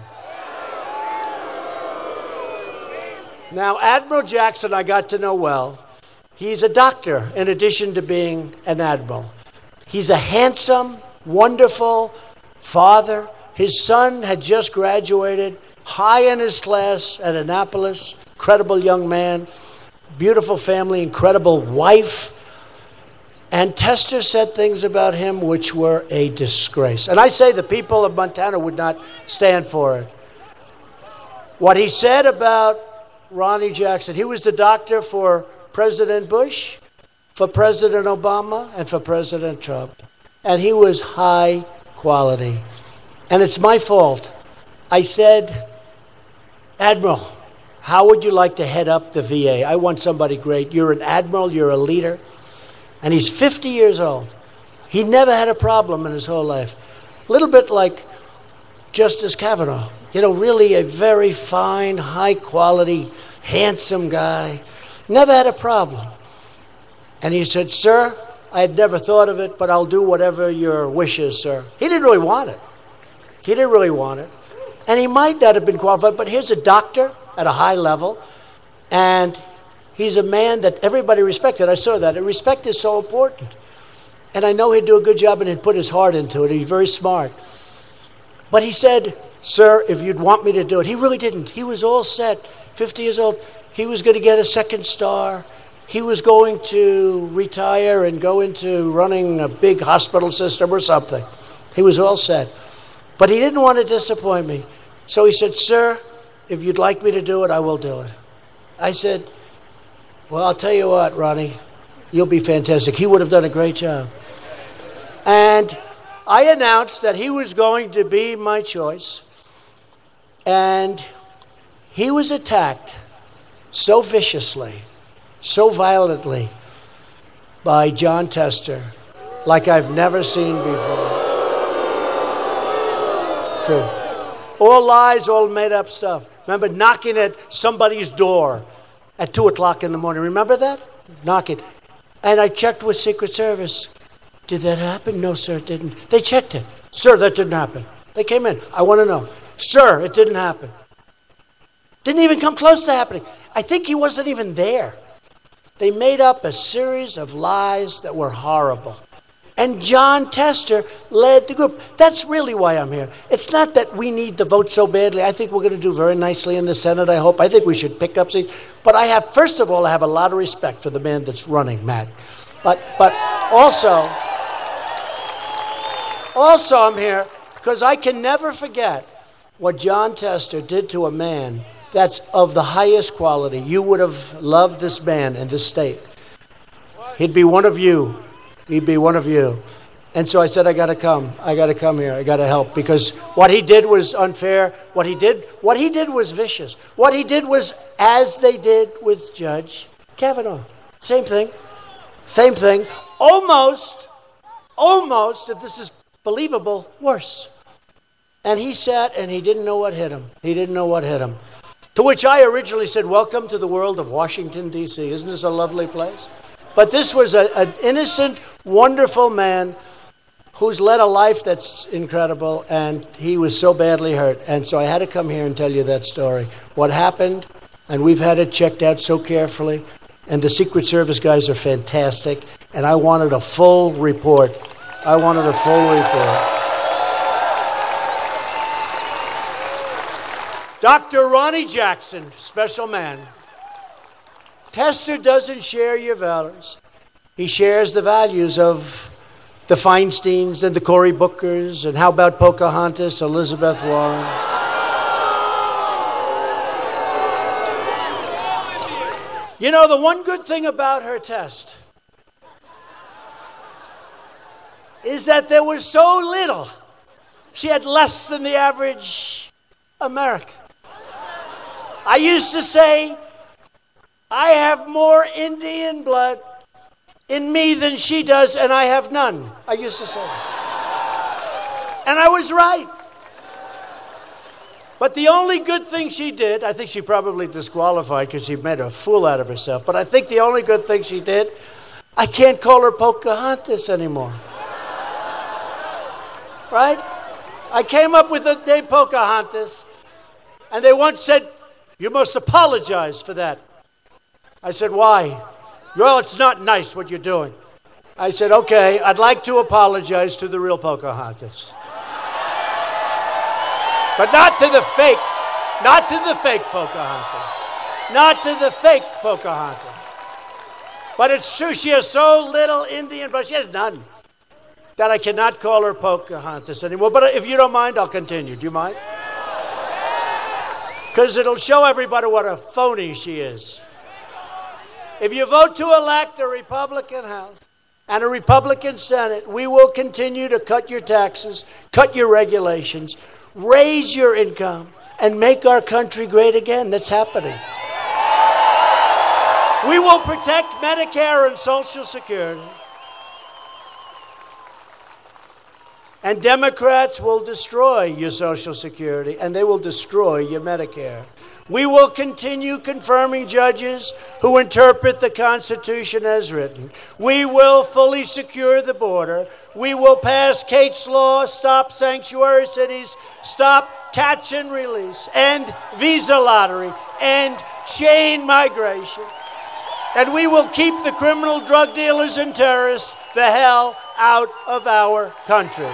Speaker 1: Now, Admiral Jackson I got to know well. He's a doctor in addition to being an admiral. He's a handsome, wonderful father. His son had just graduated, high in his class at Annapolis, incredible young man, beautiful family, incredible wife. And Tester said things about him which were a disgrace. And I say the people of Montana would not stand for it. What he said about Ronnie Jackson, he was the doctor for President Bush, for President Obama, and for President Trump. And he was high quality. And it's my fault. I said, "Admiral, how would you like to head up the VA? I want somebody great. You're an admiral, you're a leader." And he's 50 years old. He never had a problem in his whole life. A little bit like Justice Kavanaugh. Really a very fine, high-quality, handsome guy. Never had a problem. And he said, "Sir, I had never thought of it, but I'll do whatever your wish is, sir." He didn't really want it. And he might not have been qualified, but here's a doctor at a high level, and he's a man that everybody respected. I saw that. And respect is so important. And I know he'd do a good job and he'd put his heart into it. He's very smart. But he said, "Sir, if you'd want me to do it." He really didn't. He was all set. 50 years old. He was going to get a second star. He was going to retire and go into running a big hospital system or something. He was all set. But he didn't want to disappoint me. So he said, "Sir, if you'd like me to do it, I will do it." I said, Well, I'll tell you what, Ronnie, you'll be fantastic. He would have done a great job. And I announced that he was going to be my choice. And he was attacked so viciously, so violently by John Tester like I've never seen before. True. All lies, all made up stuff. Remember knocking at somebody's door at 2 o'clock in the morning. Remember that? Knocking. And I checked with Secret Service. Did that happen? No, sir, it didn't. They checked it. Sir, that didn't happen. They came in. I want to know. Sir, it didn't happen. Didn't even come close to happening. I think he wasn't even there. They made up a series of lies that were horrible. And John Tester led the group. That's really why I'm here. It's not that we need the vote so badly. I think we're going to do very nicely in the Senate, I hope. I think we should pick up seats. But first of all, I have a lot of respect for the man that's running, Matt. But also I'm here because I can never forget what John Tester did to a man that's of the highest quality. You would have loved this man in this state. He'd be one of you. He'd be one of you. And so I said, I got to come. I got to come here. I got to help. Because what he did was unfair. What he did was vicious. What he did was as they did with Judge Kavanaugh. Same thing. Same thing. Almost, if this is believable, worse. And he sat and he didn't know what hit him. He didn't know what hit him. To which I originally said, welcome to the world of Washington, D.C. Isn't this a lovely place? But this was an innocent, wonderful man who's led a life that's incredible, and he was so badly hurt. And so I had to come here and tell you that story. What happened, and we've had it checked out so carefully, and the Secret Service guys are fantastic, and I wanted a full report. Dr. Ronnie Jackson, special man. Tester doesn't share your values. He shares the values of the Feinsteins and the Cory Bookers, and how about Pocahontas, Elizabeth Warren? You know, the one good thing about her test is that there was so little. She had less than the average American. I used to say, I have more Indian blood in me than she does, and I have none. I used to say that. And I was right. But the only good thing she did, I think she probably disqualified because she made a fool out of herself, but I think the only good thing she did, I can't call her Pocahontas anymore. Right? I came up with the name Pocahontas, and they once said, you must apologize for that. I said, why? Well, it's not nice what you're doing. I said, okay, I'd like to apologize to the real Pocahontas. But not to the fake Pocahontas. Not to the fake Pocahontas. But it's true, she has so little Indian, but she has none, that I cannot call her Pocahontas anymore. But if you don't mind, I'll continue. Do you mind? Because it'll show everybody what a phony she is. If you vote to elect a Republican House and a Republican Senate, we will continue to cut your taxes, cut your regulations, raise your income, and make our country great again. That's happening. We will protect Medicare and Social Security. And Democrats will destroy your Social Security, and they will destroy your Medicare. We will continue confirming judges who interpret the Constitution as written. We will fully secure the border. We will pass Kate's Law, stop sanctuary cities, stop catch and release, end visa lottery, end chain migration. And we will keep the criminal drug dealers and terrorists the hell out of our country.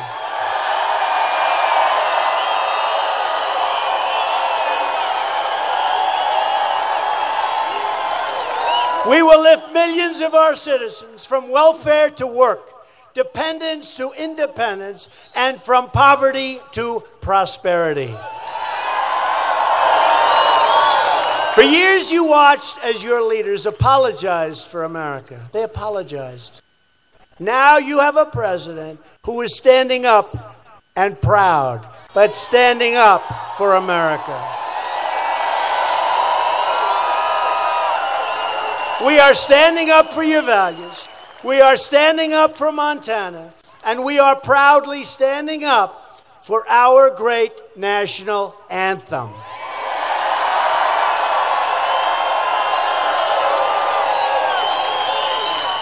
Speaker 1: We will lift millions of our citizens from welfare to work, dependence to independence, and from poverty to prosperity. For years you watched as your leaders apologized for America. They apologized. Now you have a president who is standing up and proud, but standing up for America. We are standing up for your values. We are standing up for Montana. And we are proudly standing up for our great national anthem.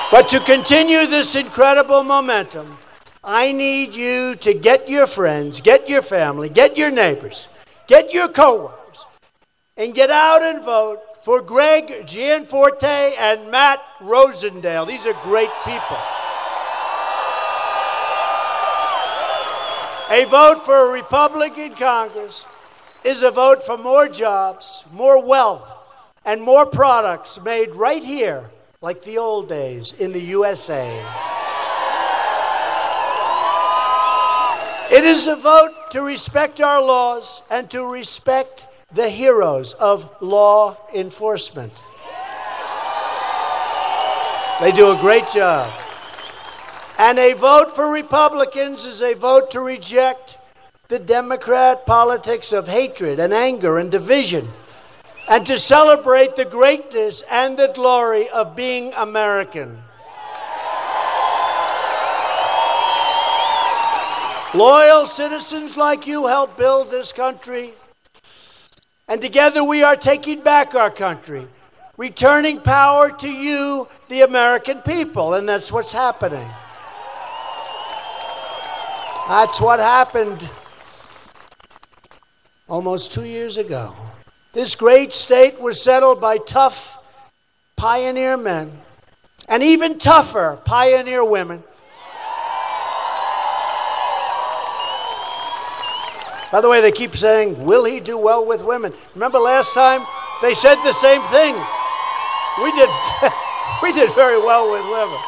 Speaker 1: But to continue this incredible momentum, I need you to get your friends, get your family, get your neighbors, get your coworkers, and get out and vote for Greg Gianforte and Matt Rosendale. These are great people. A vote for a Republican Congress is a vote for more jobs, more wealth, and more products made right here, like the old days in the USA. It is a vote to respect our laws and to respect the heroes of law enforcement. They do a great job. And a vote for Republicans is a vote to reject the Democrat politics of hatred and anger and division, and to celebrate the greatness and the glory of being American. Loyal citizens like you help build this country, and together we are taking back our country, returning power to you, the American people, and that's what's happening. That's what happened almost 2 years ago. This great state was settled by tough pioneer men and even tougher pioneer women. By the way, they keep saying, will he do well with women? Remember last time they said the same thing. We did very well with women.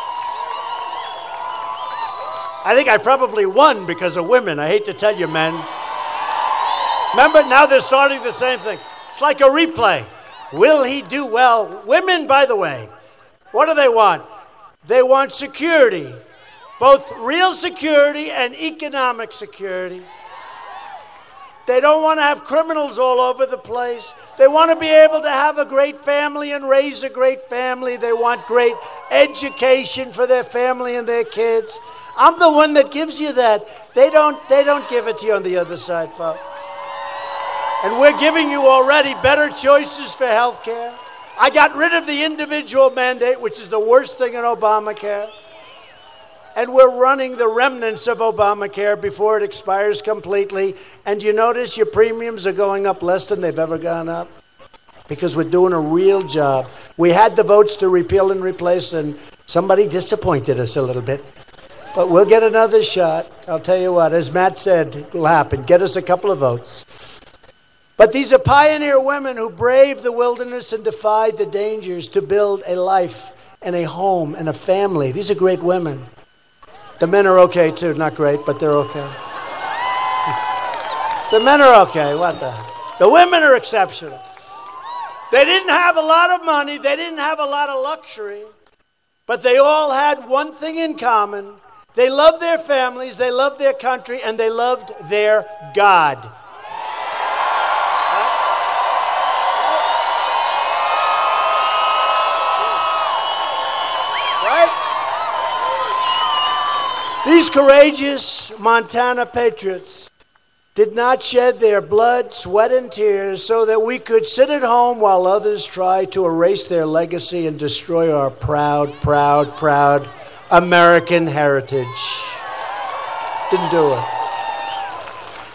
Speaker 1: I think I probably won because of women. I hate to tell you, men. Remember, now they're starting the same thing. It's like a replay. Will he do well? Women, by the way, what do they want? They want security, both real security and economic security. They don't want to have criminals all over the place. They want to be able to have a great family and raise a great family. They want great education for their family and their kids. I'm the one that gives you that. They don't give it to you on the other side, folks. And we're giving you already better choices for health care. I got rid of the individual mandate, which is the worst thing in Obamacare. And we're running the remnants of Obamacare before it expires completely. And you notice your premiums are going up less than they've ever gone up? Because we're doing a real job. We had the votes to repeal and replace, and somebody disappointed us a little bit. But we'll get another shot. I'll tell you what, as Matt said, it will happen. Get us a couple of votes. But these are pioneer women who braved the wilderness and defied the dangers to build a life and a home and a family. These are great women. The men are okay too. Not great, but they're okay. The men are okay. What the heck? The women are exceptional. They didn't have a lot of money. They didn't have a lot of luxury. But they all had one thing in common. They loved their families, they loved their country, and they loved their God. These courageous Montana Patriots did not shed their blood, sweat, and tears so that we could sit at home while others try to erase their legacy and destroy our proud, proud, proud American heritage. Didn't do it.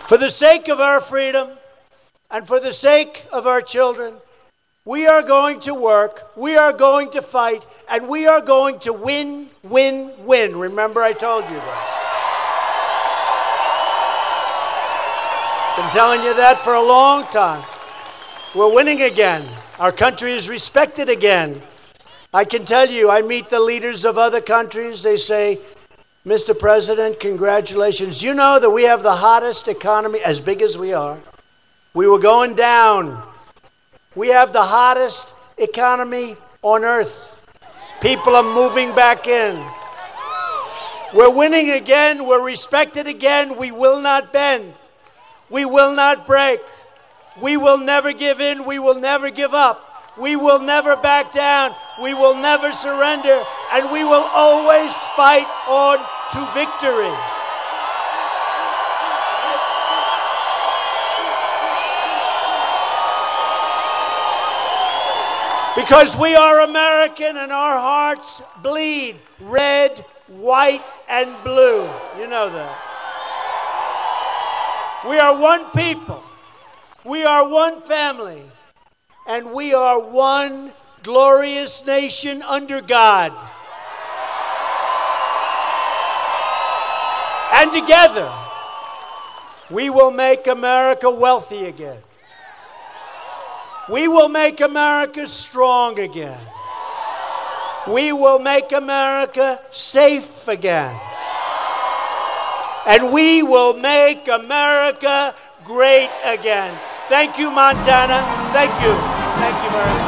Speaker 1: For the sake of our freedom and for the sake of our children, we are going to work, we are going to fight, and we are going to win, win, win. Remember, I told you that. Been telling you that for a long time. We're winning again. Our country is respected again. I can tell you, I meet the leaders of other countries. They say, Mr. President, congratulations. You know that we have the hottest economy, as big as we are. We were going down We have the hottest economy on earth. People are moving back in. We're winning again. We're respected again. We will not bend. We will not break. We will never give in. We will never give up. We will never back down. We will never surrender. And we will always fight on to victory. Because we are American and our hearts bleed red, white, and blue. You know that. We are one people. We are one family. And we are one glorious nation under God. And together, we will make America wealthy again. We will make America strong again. We will make America safe again. And we will make America great again. Thank you, Montana. Thank you. Thank you very much.